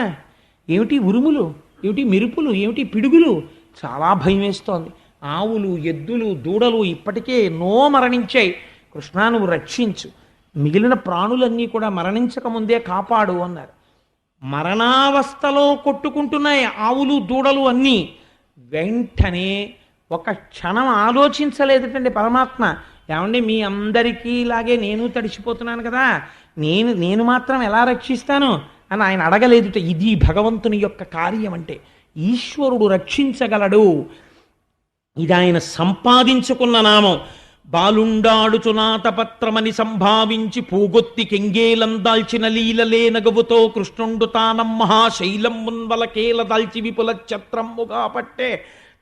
ఏమిటి ఉరుములు, ఏమిటి మెరుపులు, ఏమిటి పిడుగులు? చాలా భయం వేస్తోంది. ఆవులు ఎద్దులు దూడలు ఇప్పటికే ఎన్నో మరణించాయి. కృష్ణ నువ్వు రక్షించు, మిగిలిన ప్రాణులన్నీ కూడా మరణించకముందే కాపాడు అన్నారు. మరణావస్థలో కొట్టుకుంటున్నాయి ఆవులు దూడలు అన్నీ. వెంటనే ఒక క్షణం ఆలోచించలేదటండి పరమాత్మ. ఏమండి మీ అందరికీ ఇలాగే నేను తడిసిపోతున్నాను కదా, నేను మాత్రం ఎలా రక్షిస్తాను అని ఆయన అడగలేదుట. ఇది భగవంతుని యొక్క కార్యం అంటే. ఈశ్వరుడు రక్షించగలడు. ఇది ఆయన సంపాదించుకున్న నామం. బాలుండాడుచునాతపత్రమని సంభావించి పూగొత్తి కెంగేలం దాల్చిన లీలలే నగవుతో కృష్ణుండు తానం మహాశైలం మున్వలకేల దాల్చి విపుల ఛత్రమ్ముగా పట్టే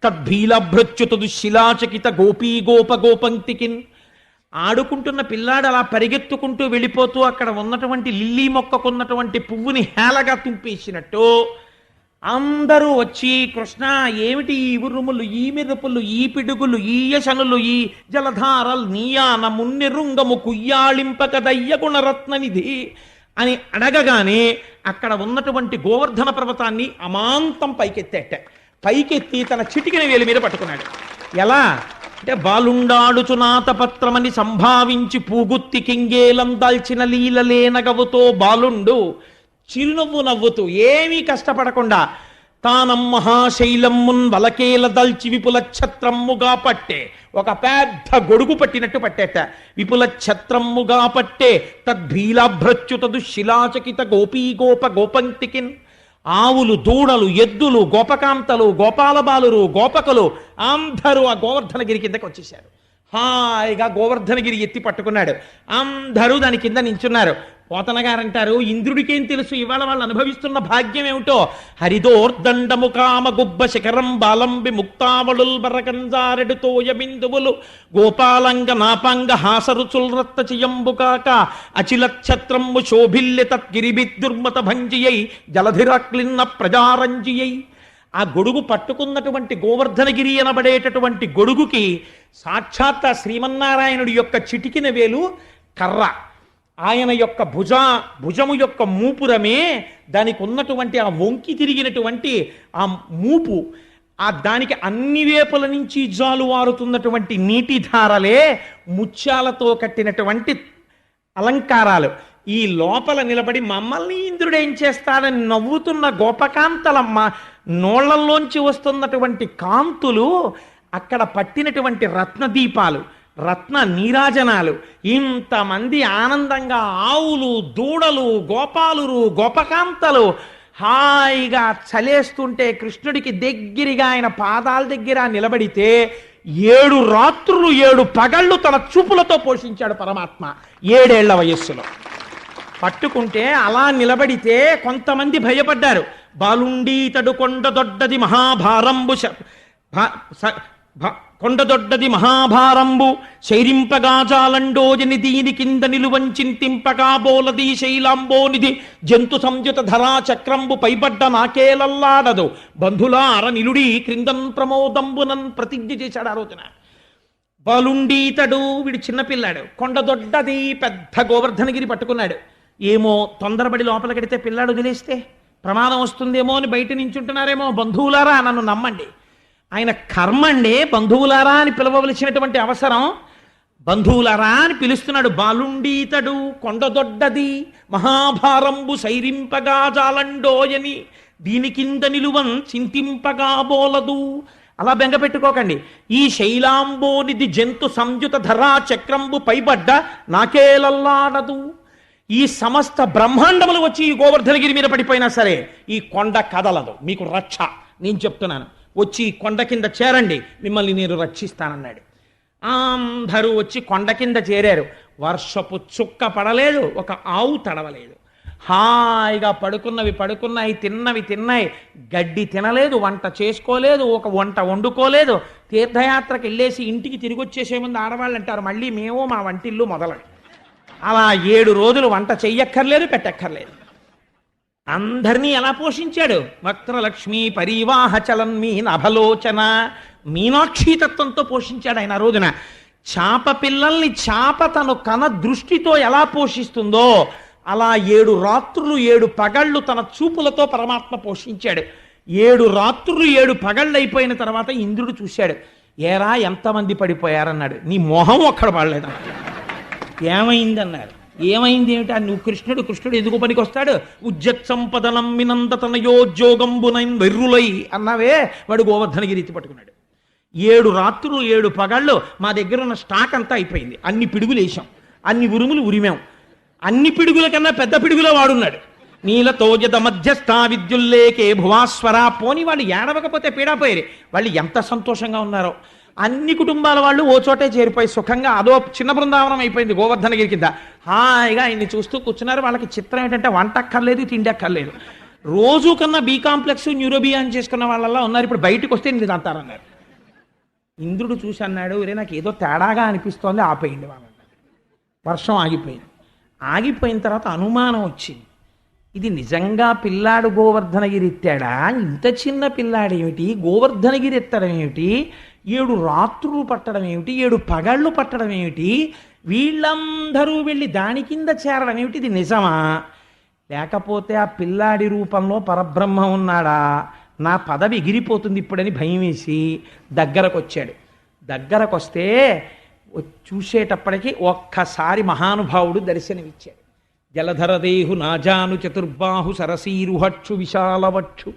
తద్భీలభ్రచ్యుతదు శిలాచకిత గోపీ గోప గోపంక్తికిన్. ఆడుకుంటున్న పిల్లాడు అలా పరిగెత్తుకుంటూ వెళ్ళిపోతూ అక్కడ ఉన్నటువంటి లిల్లీ మొక్కకున్నటువంటి పువ్వుని హేళగా తుంపేసినట్టు అందరూ వచ్చి, కృష్ణ ఏమిటి ఈ ఉరుములు, ఈ మెరుపులు, ఈ పిడుగులు, ఈ యశనులు, ఈ జలధారలు, నీయాన మున్నెరుంగము కుయ్యాళింపకదయ్య గుణరత్ననిధి అని అడగగానే అక్కడ ఉన్నటువంటి గోవర్ధన పర్వతాన్ని అమాంతం పైకెత్తేట. పైకెత్తి తన చిటికిన వేలి మీద పట్టుకున్నాడు. ఎలా అంటే, బాలుండాడుచునాతపత్రమని సంభావించి పూగుత్తి కింగేలం దాల్చిన లీలలే నగవుతో బాలుండు చిరునవ్వు నవ్వుతూ ఏమీ కష్టపడకుండా తానం మహాశైలమ్మున్ వలకేల దల్చి విపుల ఛత్రమ్ముగా పట్టే, ఒక పెద్ద గొడుగు పట్టినట్టు పట్టేట. విపుల ఛత్రమ్ముగా పట్టే తద్భీలాభ్రచ్యుతదు శిలాచకిత గోపీ గోప గోపంక్తికిన్. ఆవులు, దూడలు, ఎద్దులు, గోపకాంతలు, గోపాలబాలురు, గోపకులు అందరూ ఆ గోవర్ధనగిరి కిందకి వచ్చేశారు. హాయిగా గోవర్ధనగిరి ఎత్తి పట్టుకున్నాడు. అందరూ దాని కింద నించున్నారు. పోతన గారంటారు, ఇంద్రుడికేం తెలుసు ఇవాళ వాళ్ళు అనుభవిస్తున్న భాగ్యం ఏమిటో. హరిదోర్దండము కామ గుబ్బ శిఖరం బాలంబి ముక్తావళుల్ బరకంజారెడు తోయ బిందువులు గోపాలంగ నాపాంగ హాసరుచుల్ రత్త చియంబుకాక అచిలఛత్రమ్ము శోభిల్య తద్గిరిబిద్దుర్మత భంజియై జలధిరాక్లిన్న ప్రజారంజియై. ఆ గొడుగు పట్టుకున్నటువంటి గోవర్ధనగిరి అనబడేటటువంటి గొడుగుకి సాక్షాత్ శ్రీమన్నారాయణుడి యొక్క చిటికిన వేలు కర్ర, ఆయన యొక్క భుజము యొక్క మూపురమే దానికి ఉన్నటువంటి ఆ వంకి తిరిగినటువంటి ఆ మూపు, ఆ దానికి అన్ని వేపుల నుంచి జాలువారుతున్నటువంటి నీటి ధారలే ముత్యాలతో కట్టినటువంటి అలంకారాలు. ఈ లోపల నిలబడి మమ్మల్ని ఇంద్రుడేం చేస్తాడని నవ్వుతున్న గోపకాంతలమ్మ నోళ్లల్లోంచి వస్తున్నటువంటి కాంతులు, అక్కడ పట్టినటువంటి రత్నదీపాలు, రత్న నీరాజనాలు, ఇంతమంది ఆనందంగా ఆవులు, దూడలు, గోపాలురు, గోపకాంతలు హాయిగా చలేస్తుంటే కృష్ణుడికి దగ్గరగా ఆయన పాదాల దగ్గర నిలబడితే 7 రాత్రులు 7 పగళ్ళు తన చూపులతో పోషించాడు పరమాత్మ 7 ఏళ్ల వయస్సులో. పట్టుకుంటే అలా నిలబడితే కొంతమంది భయపడ్డారు. బాలుండీతడు కొండదొడ్డది మహాభారంబు కొండదొడ్డది మహాభారంబు శైరింపగాజాలండోజని దీని కింద నిలువంచింతింపగా బోలది శైలాంబోనిధి జంతు సంయుత ధరా చక్రంబు పైబడ్డ నాకేలల్లాడదు బంధులార నిలుడి క్రిందన్ ప్రమోదంబునన్ ప్రతిజ్ఞ చేశాడు ఆ రోజున. బాలుండీతడు, వీడు చిన్నపిల్లాడు, కొండదొడ్డది పెద్ద గోవర్ధనగిరి పట్టుకున్నాడు. ఏమో తొందరపడి లోపలికెడితే పిల్లాడు వదిలేస్తే ప్రమాదం వస్తుందేమో అని బయట నించుంటున్నారేమో. బంధువులారా నన్ను నమ్మండి, ఆయన కర్మండి బంధువులారా అని పిలవవలసినటువంటి అవసరం. బంధువులారా అని పిలుస్తున్నాడు. బాలుండీతడు కొండదొడ్డది మహాభారంబు సైరింపగా జాలండోయని దీని కింద నిలువన్ చింతింపగా బోలదు. అలా బెంగ పెట్టుకోకండి. ఈ శైలాంబోనిది జంతు సంయుత ధరా చక్రంబు పైబడ్డ నాకేలల్లాడదు. ఈ సమస్త బ్రహ్మాండములు వచ్చి ఈ గోవర్ధనగిరి మీద పడిపోయినా సరే ఈ కొండ కదలదు. మీకు రక్ష నేను చెప్తున్నాను. వచ్చి కొండ కింద చేరండి, మిమ్మల్ని నేను రక్షిస్తానన్నాడు. అందరూ వచ్చి కొండ కింద చేరారు. వర్షపు చుక్క పడలేదు, ఒక ఆవు తడవలేదు. హాయిగా పడుకున్నాయి, తిన్నవి తిన్నాయి. గడ్డి తినలేదు, వంట చేసుకోలేదు, ఒక వంట వండుకోలేదు. తీర్థయాత్రకు వెళ్ళేసి ఇంటికి తిరిగి వచ్చేసే ముందు ఆడవాళ్ళు అంటారు, మళ్ళీ మేము మా వంటిల్లు మొదలు. అలా 7 రోజులు వంట చెయ్యక్కర్లేదు, పెట్టక్కర్లేదు. అందరినీ ఎలా పోషించాడు. వక్త్రలక్ష్మీ పరివాహ చలన్మీ నభలోచన, మీనాక్షీతత్వంతో పోషించాడు ఆయన రోజున. చాప పిల్లల్ని చాప తను కన దృష్టితో ఎలా పోషిస్తుందో అలా 7 రాత్రులు 7 పగళ్ళు తన చూపులతో పరమాత్మ పోషించాడు. 7 రాత్రులు 7 పగళ్ళు అయిపోయిన తర్వాత ఇంద్రుడు చూశాడు. ఏరా ఎంతమంది పడిపోయారన్నాడు. నీ మొహం ఒక్కడ పడలేదు. ఏమైందన్నారు. ఏమైంది ఏమిటా, నువ్వు కృష్ణుడు ఎందుకు పనికి వస్తాడు. ఉజ్జత్ సంపదనం మినందతనయోద్యోగంబునైన్ వెర్రులై అన్నావే, వాడు గోవర్ధనగిరి ఎత్తి పట్టుకున్నాడు. 7 రాత్రులు 7 పగళ్ళు మా దగ్గర ఉన్న స్టాక్ అంతా అయిపోయింది. అన్ని పిడుగులు వేసాం, అన్ని ఉరుములు ఉరిమాం. అన్ని పిడుగుల కన్నా పెద్ద పిడుగులో వాడున్నాడు. నీలతోజద మధ్యస్థ విద్యుల్లేకే భువాస్వర. పోని వాళ్ళు ఏడవకపోతే పీడాపోయారు. వాళ్ళు ఎంత సంతోషంగా ఉన్నారో. అన్ని కుటుంబాల వాళ్ళు ఓ చోటే చేరిపోయి సుఖంగా అదో చిన్న బృందావనం అయిపోయింది గోవర్ధనగిరి కింద. హాయిగా ఆయన్ని చూస్తూ కూర్చున్నారు. వాళ్ళకి చిత్రం ఏంటంటే వంట అక్కర్లేదు, తిండి అక్కర్లేదు. రోజు కన్నా బీ కాంప్లెక్స్ న్యూరోబియాన్ చేసుకున్న వాళ్ళల్లో ఉన్నారు. ఇప్పుడు బయటకు వస్తే ఇది అంటారన్నారు. ఇంద్రుడు చూసి అన్నాడు, రే నాకు ఏదో తేడాగా అనిపిస్తోంది, ఆపేయండి వాళ్ళని. వర్షం ఆగిపోయింది. ఆగిపోయిన తర్వాత అనుమానం వచ్చింది, ఇది నిజంగా పిల్లాడు గోవర్ధనగిరి ఎత్తాడా? ఇంత చిన్న పిల్లాడు ఏమిటి గోవర్ధనగిరి ఎత్తడం ఏమిటి? 7 రాత్రులు పట్టడం ఏమిటి? 7 పగళ్ళు పట్టడం ఏమిటి? వీళ్ళందరూ వెళ్ళి దాని కింద చేరడం ఏమిటి? ఇది నిజమా? లేకపోతే ఆ పిల్లాడి రూపంలో పరబ్రహ్మ ఉన్నాడా? నా పదవి ఎగిరిపోతుంది ఇప్పుడని భయం వేసి దగ్గరకు వచ్చాడు. దగ్గరకు వస్తే చూసేటప్పటికి ఒక్కసారి మహానుభావుడు దర్శనమిచ్చాడు. జలధరదేహు నాజాను చతుర్బాహు సరసీరుహక్షు విశాలవక్షు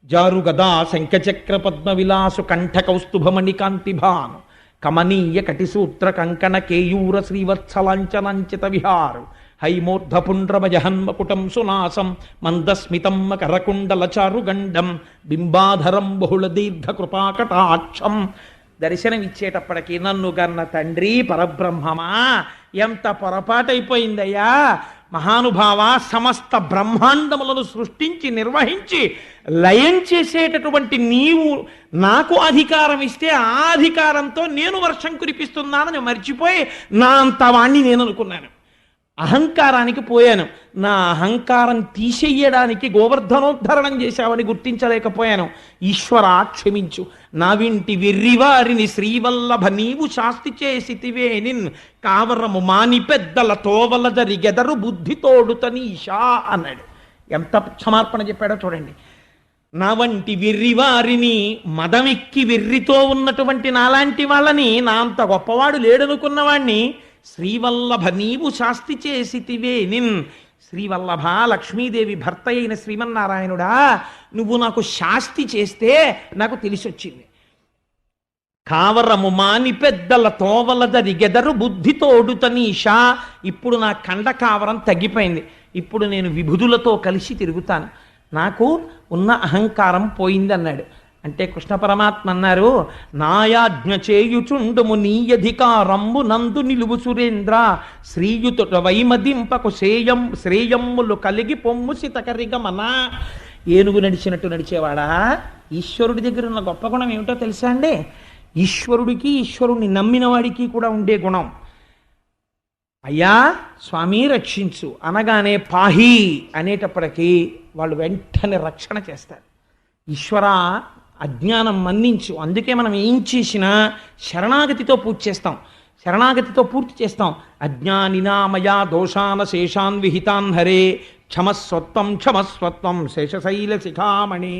జారు గదా శంఖచక్ర పద్మ విలాసు కంఠ కౌస్తుభమణి కాంతిభాను కమనీయ కటిసూత్ర కంకణ కేయూర శ్రీవత్సలాంచనంచిత విహారు హైమోర్ధపుండ్రమజహన్మకుటం సునాసం మందస్మితం మకరకుండల చారుగండం బింబాధరం బహుళ దీర్ఘ కృపాకటాక్షం. దర్శనమిచ్చేటప్పటికి నన్ను గన్న తండ్రి పరబ్రహ్మమా, ఎంత పొరపాటైపోయిందయ్యా మహానుభావ! సమస్త బ్రహ్మాండములను సృష్టించి నిర్వహించి లయం చేసేటటువంటి నీవు నాకు అధికారం ఇస్తే ఆ అధికారంతో నేను వర్షం కురిపిస్తున్నానని మర్చిపోయి నా అంత వాణ్ణి నేను అనుకున్నాను. అహంకారానికి పోయాను. నా అహంకారం తీసేయడానికి గోవర్ధనోద్ధరణం చేశావని గుర్తించలేకపోయాను. ఈశ్వరా క్షమించు. నా వింటి వెర్రివారిని శ్రీవల్లభ నీవు శాస్తి చేసితివే నిన్ కావరము మాని పెద్దల తోవల జరిగెదరు బుద్ధితోడుతనీషా అన్నాడు. ఎంత క్షమార్పణ చెప్పాడో చూడండి. నా వంటి వెర్రివారిని, మదమెక్కి వెర్రితో ఉన్నటువంటి నాలాంటి వాళ్ళని, నా అంత గొప్పవాడు లేడనుకున్నవాణ్ణి శ్రీవల్లభ నీవు శాస్తి చేసితివే నిన్. శ్రీవల్లభ లక్ష్మీదేవి భర్త అయిన శ్రీమన్నారాయణుడా, నువ్వు నాకు శాస్తి చేస్తే నాకు తెలిసొచ్చింది. కావరము మాని పెద్దల తోవల జరిగెదరు బుద్ధితోడుతనీషా. ఇప్పుడు నా కండ కావరం తగ్గిపోయింది. ఇప్పుడు నేను విభుదులతో కలిసి తిరుగుతాను. నాకు ఉన్న అహంకారం పోయింది అన్నాడు. అంటే కృష్ణ పరమాత్మ అన్నారు, నాయాజ్ఞ చేయుచుండుము నీయధికారంబు నందు నిలువు సురేంద్ర శ్రీయుతుట వైమదింపకు శ్రేయమ్ములు కలిగి పొమ్ము సితకరిగమన. ఏనుగు నడిచినట్టు నడిచేవాడా? ఈశ్వరుడి దగ్గర ఉన్న గొప్ప గుణం ఏమిటో తెలుసా అండి? ఈశ్వరుడికి, ఈశ్వరుణ్ణి నమ్మిన వాడికి కూడా ఉండే గుణం. అయ్యా స్వామి రక్షించు అనగానే పాహి అనేటప్పటికీ వాళ్ళు వెంటనే రక్షణ చేస్తారు. ఈశ్వర అజ్ఞానం మన్నించు. అందుకే మనం ఏం చేసినా శరణాగతితో పూర్తి చేస్తాం. శరణాగతితో పూర్తి చేస్తాం. అజ్ఞానినామయా దోషాన శేషాన్ విహితాన్ హరే క్షమస్వత్వం క్షమస్వత్వం శేషశైల శిఖామణి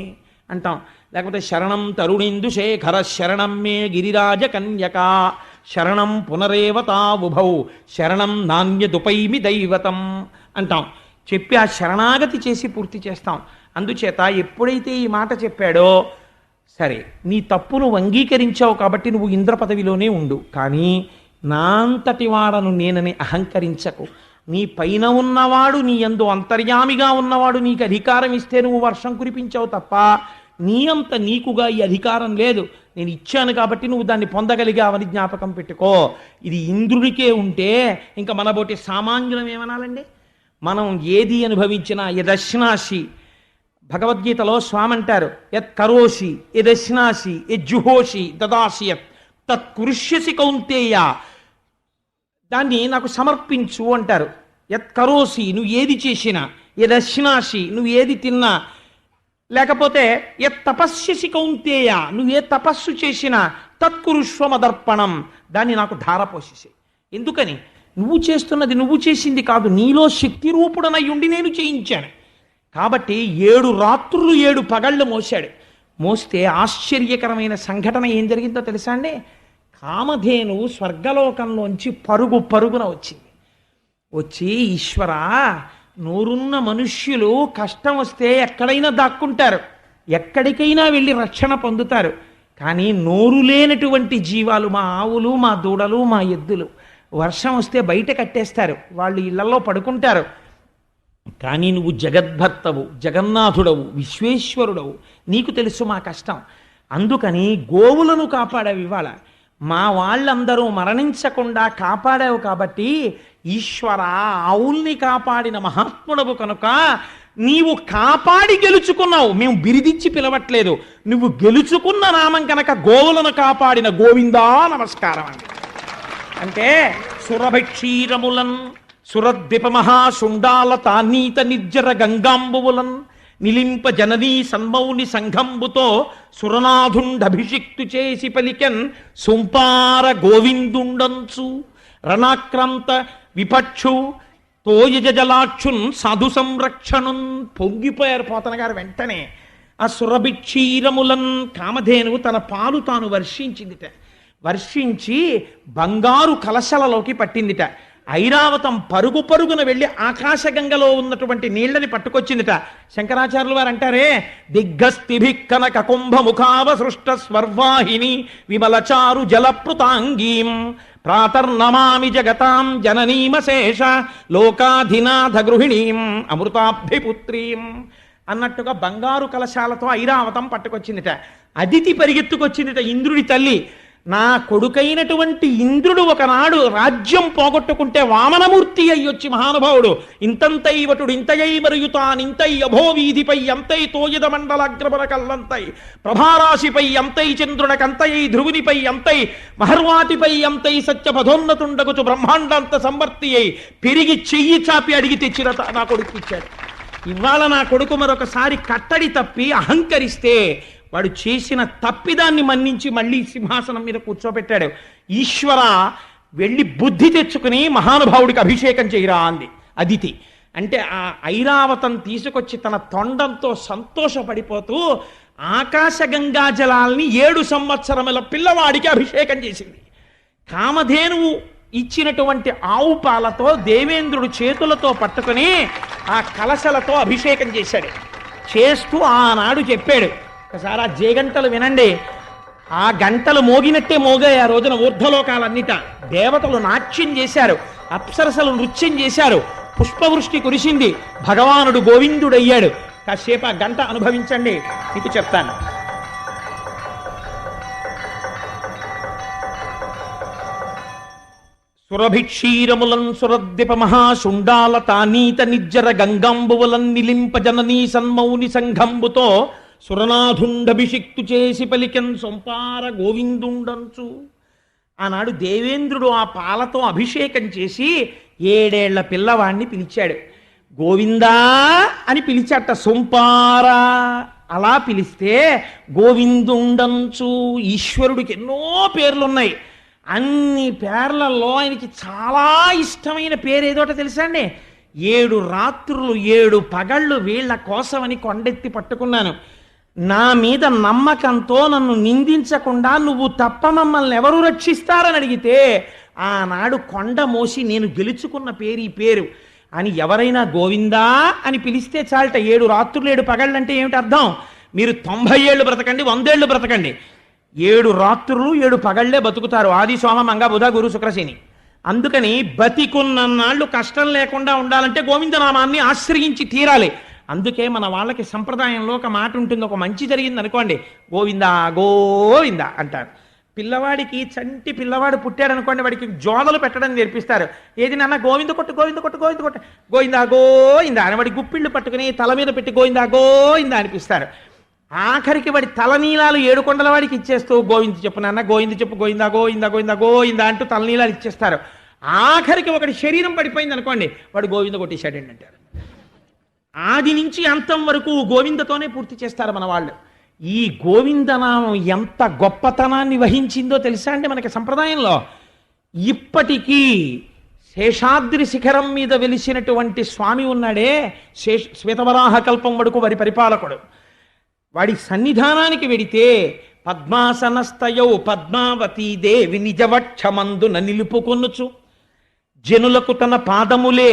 అంటాం. లేకపోతే శరణం తరుణిందు శేఖర శరణం మే గిరిరాజ కన్యక శరణం పునరేవతావుభౌ శరణం నాణ్యదుపైమి దైవతం అంటాం. చెప్పి ఆ శరణాగతి చేసి పూర్తి చేస్తాం. అందుచేత ఎప్పుడైతే ఈ మాట చెప్పాడో, సరే నీ తప్పును అంగీకరించావు కాబట్టి నువ్వు ఇంద్ర పదవిలోనే ఉండు, కానీ నా అంతటి వాడను నేనని అహంకరించకు. నీ పైన ఉన్నవాడు, నీ యందు అంతర్యామిగా ఉన్నవాడు నీకు అధికారం ఇస్తే నువ్వు వర్షం కురిపించావు తప్ప నీ అంత నీకుగా ఈ అధికారం లేదు. నేను ఇచ్చాను కాబట్టి నువ్వు దాన్ని పొందగలిగావని జ్ఞాపకం పెట్టుకో. ఇది ఇంద్రుడికే ఉంటే ఇంకా మనబోటి సామాన్యులం ఏమనాలండి? మనం ఏది అనుభవించినా యదశ్నాసి, భగవద్గీతలో స్వామి అంటారు, యత్ కరోషి యదశ్నాసి యజ్జుహోషి దదాసి తత్ కురుష్యసి కౌంతేయ, దాన్ని నాకు సమర్పించు అంటారు. యత్ కరోసి నువ్వు ఏది చేసినా, యదశ్నాసి నువ్వు ఏది తిన్నా, లేకపోతే యత్ తపస్యసి కౌంతేయ నువ్వు ఏ తపస్సు చేసినా తత్కురుష్వమదర్పణం దాన్ని నాకు ధారపోసేసి. ఎందుకని? నువ్వు చేస్తున్నది నువ్వు చేసింది కాదు, నీలో శక్తి రూపుడనై ఉండి నేను చేయించాను. కాబట్టి 7 రాత్రులు 7 పగళ్ళు మోశాడు. మోస్తే ఆశ్చర్యకరమైన సంఘటన ఏం జరిగిందో తెలుసా అండి? కామధేను స్వర్గలోకంలోంచి పరుగు పరుగున వచ్చింది. వచ్చి, ఈశ్వరా, నోరున్న మనుష్యులు కష్టం వస్తే ఎక్కడైనా దాక్కుంటారు, ఎక్కడికైనా వెళ్ళి రక్షణ పొందుతారు. కానీ నోరు లేనటువంటి జీవాలు, మా ఆవులు, మా దూడలు, మా ఎద్దులు, వర్షం వస్తే బయట కట్టేస్తారు, వాళ్ళు ఇళ్లలో పడుకుంటారు. కానీ నువ్వు జగద్భర్తవు, జగన్నాథుడవు, విశ్వేశ్వరుడవు, నీకు తెలుసు మా కష్టం. అందుకని గోవులను కాపాడావు. ఇవాళ మా వాళ్ళందరూ మరణించకుండా కాపాడావు కాబట్టి ఈశ్వర ఆవుల్ని కాపాడిన మహాత్ముడవు కనుక నీవు కాపాడి గెలుచుకున్నావు, మేము బిరిదిచ్చి పిలవట్లేదు, నువ్వు గెలుచుకున్న నామం కనుక గోవులను కాపాడిన గోవిందా నమస్కారం అండి. అంటే సురభిక్షీరములన్ సురద్విప మహాశుండాల తానీత నిర్జర గంగాంబువులన్ నిలింప జననీ సన్మౌని సంఘంబుతో సురనాథుండభిషిక్తు చేసి పలికెన్ సుంపార గోవిందుండంచు రణాక్రాంత విపక్షు తోయజ జలాక్షున్ సాధు సంరక్షణున్. పొంగిపోయారు పోతన గారు వెంటనే. ఆ సురభిక్షీరములన్ కామధేనువు తన పాలు తాను వర్షించిందిట. వర్షించి బంగారు కలశలలోకి పట్టిందిట. ఐరావతం పరుగు పరుగున వెళ్ళి ఆకాశగంగలో ఉన్నటువంటి నీళ్లని పట్టుకొచ్చిందిట. శంకరాచార్యులు వారు అంటారే, దిగ్గస్థిభిక్కనక కుంభముఖావ సృష్ట స్వర్వాహిని విమలచారు జలప్లుతాంగీం ప్రాతర్నమామి జగతాం జననీమశేష లోకాధినాథ గృహిణీం అమృతాబ్ధిపుత్రీం అన్నట్టుగా బంగారు కలశాలతో ఐరావతం పట్టుకొచ్చిందిట. అదితి పరిగెత్తుకొచ్చిందిట ఇంద్రుడి తల్లి. నా కొడుకైనటువంటి ఇంద్రుడు ఒకనాడు రాజ్యం పోగొట్టుకుంటే వామనమూర్తి అయ్యొచ్చి మహానుభావుడు ఇంతంతైవటుడు ఇంతయై మరుయుతానింతై అభోవీధిపై అంతై తోయద మండలాగ్రమణ కల్లంతై ప్రభారాశిపై అంతై చంద్రునకంతయై ధ్రువునిపై అంతై మహర్వాటిపై అంతై సత్యపథోన్నతుండగుచు బ్రహ్మాండాంత సంవర్తి అయి పెరిగి చెయ్యి చాపి అడిగి తెచ్చిన నా కొడుకు ఇచ్చాడు. ఇవాళ నా కొడుకు మరొకసారి కట్టడి తప్పి అహంకరిస్తే వాడు చేసిన తప్పిదాన్ని మన్నించి మళ్ళీ సింహాసనం మీద కూర్చోబెట్టాడు. ఈశ్వర వెళ్ళి బుద్ధి తెచ్చుకుని మహానుభావుడికి అభిషేకం చేయరా అంది అదితి. అంటే ఆ ఐరావతం తీసుకొచ్చి తన తొండంతో సంతోషపడిపోతూ ఆకాశ గంగా జలాల్ని 7 సంవత్సరముల పిల్లవాడికి అభిషేకం చేసింది. కామధేనువు ఇచ్చినటువంటి ఆవు పాలతో దేవేంద్రుడు చేతులతో పట్టుకుని ఆ కలశలతో అభిషేకం చేశాడు. చేస్తూ ఆనాడు చెప్పాడు, ఒకసారి ఆ జేగంటలు వినండి. ఆ గంటలు మోగినట్టే మోగాయి ఆ రోజున ఊర్ధ్వలోకాలన్నిట. దేవతలు నాట్యం చేశారు, అప్సరసలు నృత్యం చేశారు, పుష్పవృష్టి కురిసింది, భగవానుడు గోవిందుడయ్యాడు. కాసేపు ఆ గంట అనుభవించండి, మీకు చెప్తాను. సురభిక్షీరములన్ సురద్విప మహాశుండాల తానీత నిర్జర గంగాంబువులన్ నిలింప జననీ సన్మౌని సంఘంబుతో సురనాథుండభిషిక్తు చేసి పలికెన్ సొంపార గోవిందుండంచు. ఆనాడు దేవేంద్రుడు ఆ పాలతో అభిషేకం చేసి 7 ఏళ్ల పిల్లవాణ్ణి పిలిచాడు. గోవిందా అని పిలిచాట, సొంపార. అలా పిలిస్తే గోవిందుండంచు. ఈశ్వరుడికి ఎన్నో పేర్లున్నాయి. అన్ని పేర్లలో ఆయనకి చాలా ఇష్టమైన పేరు ఏదోట తెలుసా అండి? 7 రాత్రులు 7 పగళ్ళు వీళ్ల కోసమని కొండెత్తి పట్టుకున్నాను. నా మీద నమ్మకంతో నన్ను నిందించకుండా నువ్వు తప్ప మమ్మల్ని ఎవరు రక్షిస్తారని అడిగితే ఆనాడు కొండ మోసి నేను గెలుచుకున్న పేరు ఈ పేరు అని ఎవరైనా గోవిందా అని పిలిస్తే చాలట. 7 రాత్రులు 7 పగళ్ళు అంటే ఏమిటి అర్థం? మీరు 90 ఏళ్ళు బ్రతకండి, 100 ఏళ్ళు బ్రతకండి, 7 రాత్రులు 7 పగళ్లే బతుకుతారు. ఆది సోమ మంగ బుధ గురు శుక్రశని. అందుకని బతికున్నన్నాళ్ళు కష్టం లేకుండా ఉండాలంటే గోవిందనామాన్ని ఆశ్రయించి తీరాలి. అందుకే మన వాళ్ళకి సంప్రదాయంలో ఒక మాట ఉంటుంది, ఒక మంచి జరిగింది అనుకోండి, గోవిందా గోవిందా అంటారు. పిల్లవాడికి చంటి పిల్లవాడు పుట్టాడు అనుకోండి, వాడికి జోదలు పెట్టడం నేర్పిస్తారు. ఏది నాన్న గోవింద కొట్టు గోవింద కొట్టు గోవింద కొట్టు గోవిందా గోవిందా అని వాడి గుప్పిళ్ళు పట్టుకుని తల మీద పెట్టి గోవిందా గోవిందా అనిపిస్తారు. ఆఖరికి వాడి తలనీలాలు 7 కొండల వాడికి ఇచ్చేస్తూ గోవింద చెప్పు నాన్న గోవింద చెప్పు గోవిందా గోవిందా గోవిందా గోవిందా అంటూ తలనీలాలు ఇచ్చేస్తారు. ఆఖరికి ఒకటి శరీరం పడిపోయింది అనుకోండి, వాడు గోవింద కొట్టేశాడండి అంటారు. ఆది నుంచి అంతం వరకు గోవిందతోనే పూర్తి చేస్తారు మన వాళ్ళు. ఈ గోవిందనామం ఎంత గొప్పతనాన్ని వహించిందో తెలుసా అండి మనకి సంప్రదాయంలో. ఇప్పటికీ శేషాద్రి శిఖరం మీద వెలిసినటువంటి స్వామి ఉన్నాడే, శ్వేతవరాహ కల్పం వరకు వారి పరిపాలకుడు. వాడి సన్నిధానానికి వెడితే పద్మాసనస్తయౌ పద్మావతీ దేవి నిజవక్షమందున నిలుపుకొనుచు జనులకు తన పాదములే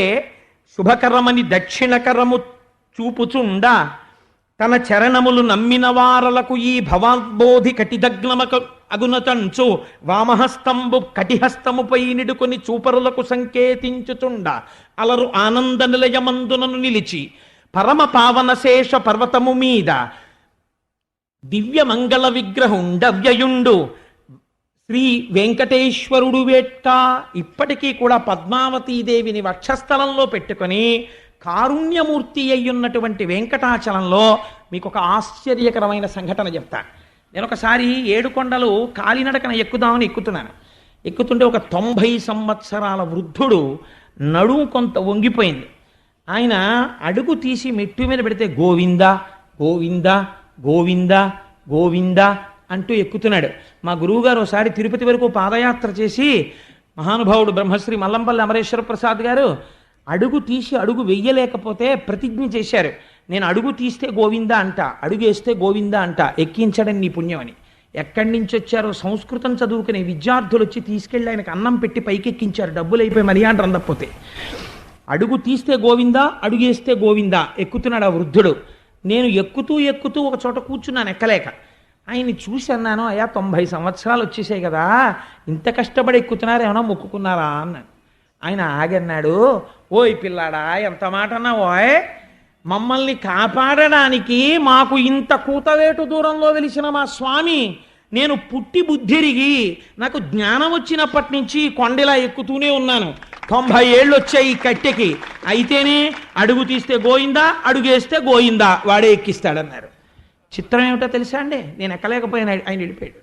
శుభకరమని దక్షిణకరము చూపుచుండ తన చరణములు నమ్మిన వారలకు ఈ భవాబోధి కటిదగ్నమక అగునతంచు వామహస్తంబు కటిహస్తముపై నిడుకొని చూపరులకు సంకేతించుచుండ అలరు ఆనంద నిలయమందునను నిలిచి పరమ పావన శేష పర్వతము మీద దివ్య మంగళ విగ్రహుండవ్యయుండు శ్రీ వెంకటేశ్వరుడు వేట్ట. ఇప్పటికీ కూడా పద్మావతీదేవిని వక్షస్థలంలో పెట్టుకొని కారుణ్యమూర్తి అయ్యున్నటువంటి వెంకటాచలంలో మీకు ఒక ఆశ్చర్యకరమైన సంఘటన చెప్తా. నేను ఒకసారి ఏడుకొండలు కాలినడకన ఎక్కుదామని ఎక్కుతుంటే ఒక 90 సంవత్సరాల వృద్ధుడు నడుము కొంత వంగిపోయింది. ఆయన అడుగు తీసి మెట్టు మీద పెడితే గోవింద గోవింద గోవింద గోవింద అంటూ ఎక్కుతున్నాడు. మా గురువుగారు ఒకసారి తిరుపతి వరకు పాదయాత్ర చేసి, మహానుభావుడు బ్రహ్మశ్రీ మల్లంపల్లి అమరేశ్వర ప్రసాద్ గారు అడుగు తీసి అడుగు వెయ్యలేకపోతే ప్రతిజ్ఞ చేశారు, నేను అడుగు తీస్తే గోవింద అంట, అడుగు వేస్తే గోవింద అంట, ఎక్కించడం నీ పుణ్యం అని. ఎక్కడి నుంచి వచ్చారో సంస్కృతం చదువుకునే విద్యార్థులు వచ్చి తీసుకెళ్ళి ఆయనకు అన్నం పెట్టి పైకెక్కించారు, డబ్బులు అయిపోయి మర్యాద అందకపోతే. అడుగు తీస్తే గోవింద, అడుగేస్తే గోవింద ఎక్కుతున్నాడు ఆ వృద్ధుడు. నేను ఎక్కుతూ ఒక చోట కూర్చున్నాను ఎక్కలేక. ఆయన్ని చూసి అన్నాను, అయ్యా 90 సంవత్సరాలు వచ్చేసాయి కదా, ఇంత కష్టపడి ఎక్కుతున్నారు, ఏమైనా మొక్కుకున్నారా అన్నాను. ఆయన ఆగన్నాడు, ఓయ్ పిల్లాడా ఎంత మాట అన్నావోయ్, మమ్మల్ని కాపాడడానికి మాకు ఇంత కూతవేటు దూరంలో వెలిసిన మా స్వామి, నేను పుట్టి బుద్ధిరిగి నాకు జ్ఞానం వచ్చినప్పటి నుంచి కొండలా ఎక్కుతూనే ఉన్నాను, 90 ఏళ్ళు వచ్చాయి ఈ కట్టెకి, అయితేనే అడుగు తీస్తే గోయిందా, అడుగేస్తే గోయిందా, వాడే ఎక్కిస్తాడన్నారు. చిత్రం ఏమిటో తెలుసా అండి, నేను ఎక్కలేకపోయినా ఆయన వెళ్ళిపోయాడు.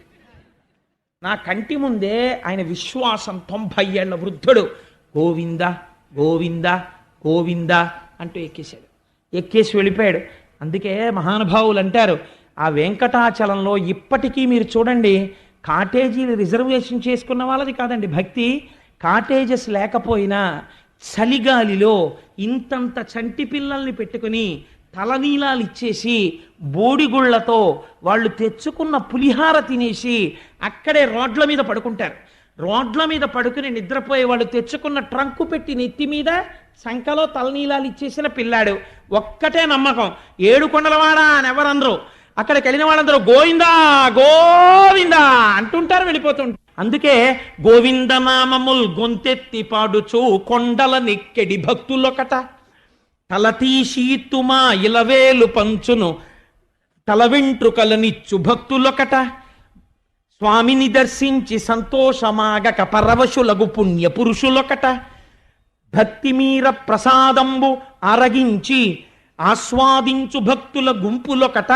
నా కంటి ముందే ఆయన విశ్వాసం 90 ఏళ్ల వృద్ధుడు గోవింద గోవింద గోవింద అంటూ ఎక్కేసి వెళ్ళిపోయాడు. అందుకే మహానుభావులు అంటారు, ఆ వెంకటాచలంలో ఇప్పటికీ మీరు చూడండి, కాటేజీలు రిజర్వేషన్ చేసుకున్న వాళ్ళది కాదండి భక్తి, కాటేజెస్ లేకపోయినా చలిగాలిలో ఇంతంత చంటి పిల్లల్ని పెట్టుకుని తలనీలాలు ఇచ్చేసి బోడిగుళ్లతో వాళ్ళు తెచ్చుకున్న పులిహార తినేసి అక్కడే రోడ్ల మీద పడుకుంటారు. రోడ్ల మీద పడుకుని నిద్రపోయే వాళ్ళు తెచ్చుకున్న ట్రంకు పెట్టి నెత్తి మీద సంకలో తలనీలాలు ఇచ్చేసిన పిల్లాడు. ఒక్కటే నమ్మకం, ఏడుకొండలవాడా అని ఎవరందరూ, అక్కడికి వెళ్ళిన వాళ్ళందరూ గోవిందా గోవిందా అంటుంటారు, వెళ్ళిపోతుంటారు. అందుకే గోవింద నామముల్ గొంతెత్తి పాడుచు కొండల నెక్కెడి భక్తులొకట, తలతీషీతుమా ఇలవేలు పంచును తల వెంట్రుకలనిచ్చు భక్తులొకట, స్వామిని దర్శించి సంతోషమాగక పరవశులగు పుణ్య పురుషులొకట, భక్తిమీర ప్రసాదంబు అరగించి ఆస్వాదించు భక్తుల గుంపులొకట,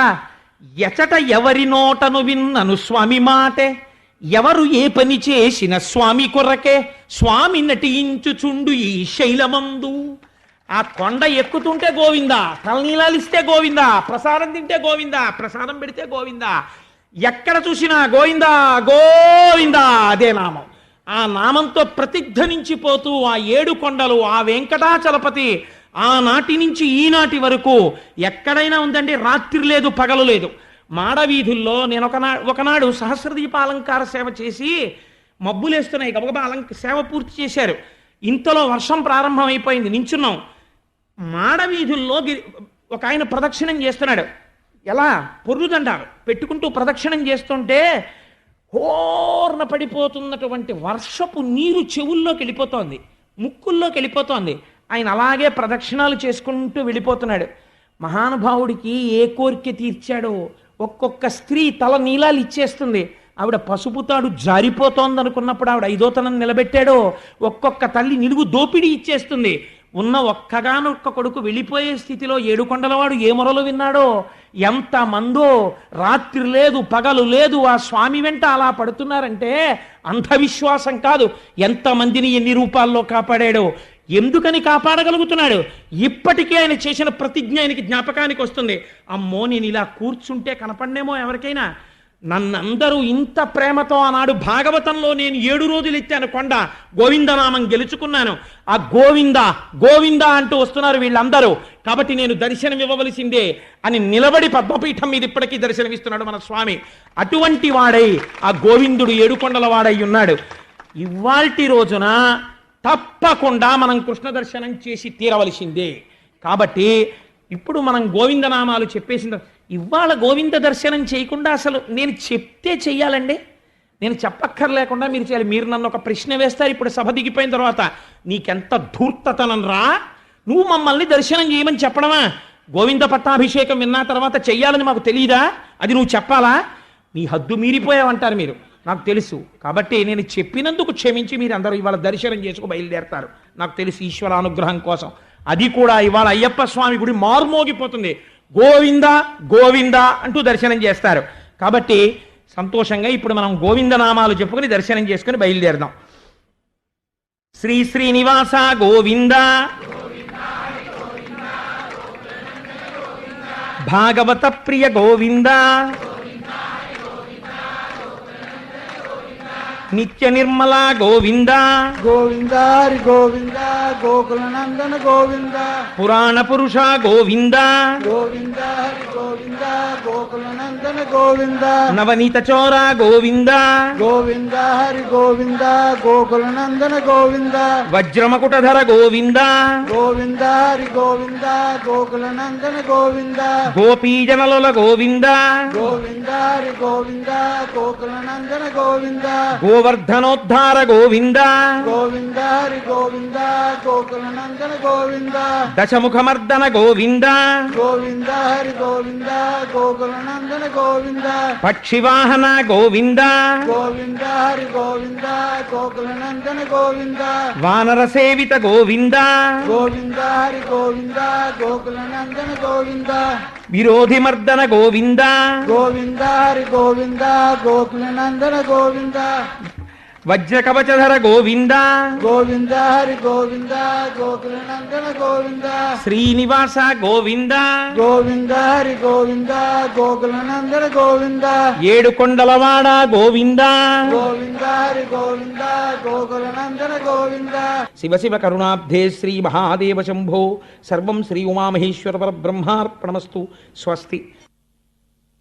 ఎచట ఎవరి నోటను విన్నను స్వామి మాటే, ఎవరు ఏ పని చేసిన స్వామి కొరకే, స్వామి నటించుచుండు ఈ శైలమందు. ఆ కొండ ఎక్కుతుంటే గోవిందా, తలనీలాలు ఇస్తే గోవిందా, ప్రసాదం తింటే గోవిందా, ప్రసాదం పెడితే గోవిందా, ఎక్కడ చూసినా గోవిందా గోవిందా అదే నామం. ఆ నామంతో ప్రతిధ్వనించిపోతూ ఆ 7 కొండలు, ఆ వెంకటాచలపతి ఆనాటి నుంచి ఈనాటి వరకు ఎక్కడైనా ఉందండి, రాత్రి లేదు పగలు లేదు. మాడవీధుల్లో నేను ఒకనాడు సహస్రదీపాలంకార సేవ చేసి మబ్బులేస్తున్నాయి, గబగబా సేవ పూర్తి చేశారు. ఇంతలో వర్షం ప్రారంభం అయిపోయింది, నించున్నాం. మాడవీధుల్లో ఒక ఆయన ప్రదక్షిణం చేస్తున్నాడు, ఎలా పొర్రుదండారు పెట్టుకుంటూ ప్రదక్షిణం చేస్తుంటే హోర్న పడిపోతున్నటువంటి వర్షపు నీరు చెవుల్లోకి వెళ్ళిపోతోంది, ముక్కుల్లోకి వెళ్ళిపోతోంది. ఆయన అలాగే ప్రదక్షిణాలు చేసుకుంటూ వెళ్ళిపోతున్నాడు. మహానుభావుడికి ఏ కోరిక తీర్చాడో, ఒక్కొక్క స్త్రీ తల నీలాలు ఇచ్చేస్తుంది, ఆవిడ పసుపు తాడు జారిపోతోంది అనుకున్నప్పుడు ఆవిడ ఐదోతనం నిలబెట్టాడో, ఒక్కొక్క తల్లి నిలువు దోపిడీ ఇచ్చేస్తుంది. ఉన్న ఒక్కగానొక్క కొడుకు వెళ్ళిపోయే స్థితిలో 7 కొండలవాడు ఏ మొరలు విన్నాడో, ఎంతమందో రాత్రి లేదు పగలు లేదు ఆ స్వామి వెంట అలా పడుతున్నారంటే అంధవిశ్వాసం కాదు. ఎంతమందిని ఎన్ని రూపాల్లో కాపాడాడో, ఎందుకని కాపాడగలుగుతున్నాడు, ఇప్పటికే ఆయన చేసిన ప్రతిజ్ఞ ఆయనకి జ్ఞాపకానికి వస్తుంది. అమ్మో నేను ఇలా కూర్చుంటే కనపడనేమో ఎవరికైనా, నన్నందరూ ఇంత ప్రేమతో ఆనాడు భాగవతంలో నేను 7 రోజులు ఎత్తాను కొండ, గోవిందనామం గెలుచుకున్నాను, ఆ గోవింద గోవింద అంటూ వస్తున్నారు వీళ్ళందరూ, కాబట్టి నేను దర్శనం ఇవ్వవలసిందే అని నిలబడి పద్మపీఠం మీద ఇప్పటికీ దర్శనమిస్తున్నాడు మన స్వామి. అటువంటి వాడై ఆ గోవిందుడు 7 కొండల వాడై ఉన్నాడు. ఇవాల్టి రోజున తప్పకుండా మనం కృష్ణ దర్శనం చేసి తీరవలసిందే. కాబట్టి ఇప్పుడు మనం గోవిందనామాలు చెప్పేసిన ఇవాళ గోవింద దర్శనం చేయకుండా అసలు నేను చెప్తే చెయ్యాలండి, నేను చెప్పక్కర్లేకుండా మీరు చేయాలి. మీరు నన్ను ఒక ప్రశ్న వేస్తారు ఇప్పుడు సభ దిగిపోయిన తర్వాత, నీకెంత ధూర్తతనం రా, నువ్వు మమ్మల్ని దర్శనం చేయమని చెప్పడమా, గోవింద పట్టాభిషేకం విన్న తర్వాత చెయ్యాలని మాకు తెలియదా, అది నువ్వు చెప్పాలా, నీ హద్దు మీరిపోయావంటారు మీరు. నాకు తెలుసు. కాబట్టి నేను చెప్పినందుకు క్షమించి మీరు అందరూ ఇవాళ దర్శనం చేసుకు బయలుదేరతారు. నాకు తెలుసు ఈశ్వరానుగ్రహం కోసం. అది కూడా ఇవాళ అయ్యప్ప స్వామి గుడి మార్మోగిపోతుంది. గోవింద గోవింద అంటూ దర్శనం చేస్తారు. కాబట్టి సంతోషంగా ఇప్పుడు మనం గోవింద నామాలు చెప్పుకుని దర్శనం చేసుకుని బయలుదేరదాం. శ్రీ శ్రీనివాస గోవింద, భాగవత ప్రియ గోవింద, నిత్య నిర్మల గోవింద, గోవింద హరి గోవింద గోకుల నందన గోవింద, పురాణ పురుష గోవింద, గోవింద హరి గోవింద గోకుల నందన గోవింద, నవనీత చోర గోవింద, గోవింద హరి గోవింద గోకుల నందన గోవింద, వజ్రమకుటధర గోవింద, గోవింద హరి గోవింద గోకుల నందన గోవింద, గోపీజనలుల గోవింద, గోవింద హరి గోవింద గోకుల నందన గోవింద, గోవర్ధనోద్ధార గోవింద, గోవింద హరి గోవింద గోకుల నందన గోవింద, దశముఖమర్దన గోవింద, గోవింద హరి గోవింద గోకుల నందన గోవింద, పక్షివాహన గోవింద, గోవింద హరి గోవింద గోకుల నందన గోవింద, వానర సేవిత గోవింద, గోవింద హరి గోవింద గోకుల నందన గోవింద, విరోధిమర్దన గోవింద, గోవింద హరి గోవింద గోకుల నందన గోవింద, వజ్రకవచధర గోవింద, గోవింద హరి గోవింద గోకుల నందన గోవింద, శ్రీనివాస గోవింద, గోవింద హరి గోవింద గోకుల నందన గోవింద, ఏడు కొండలవాడ గోవింద, గోవింద హరి గోవింద గోకుల నందన గోవింద. శివ శివ కరుణాబ్ధే శ్రీ మహాదేవ శంభో. సర్వం శ్రీ ఉమామహేశ్వర పరబ్రహ్మార్పణమస్తు. స్వస్తి.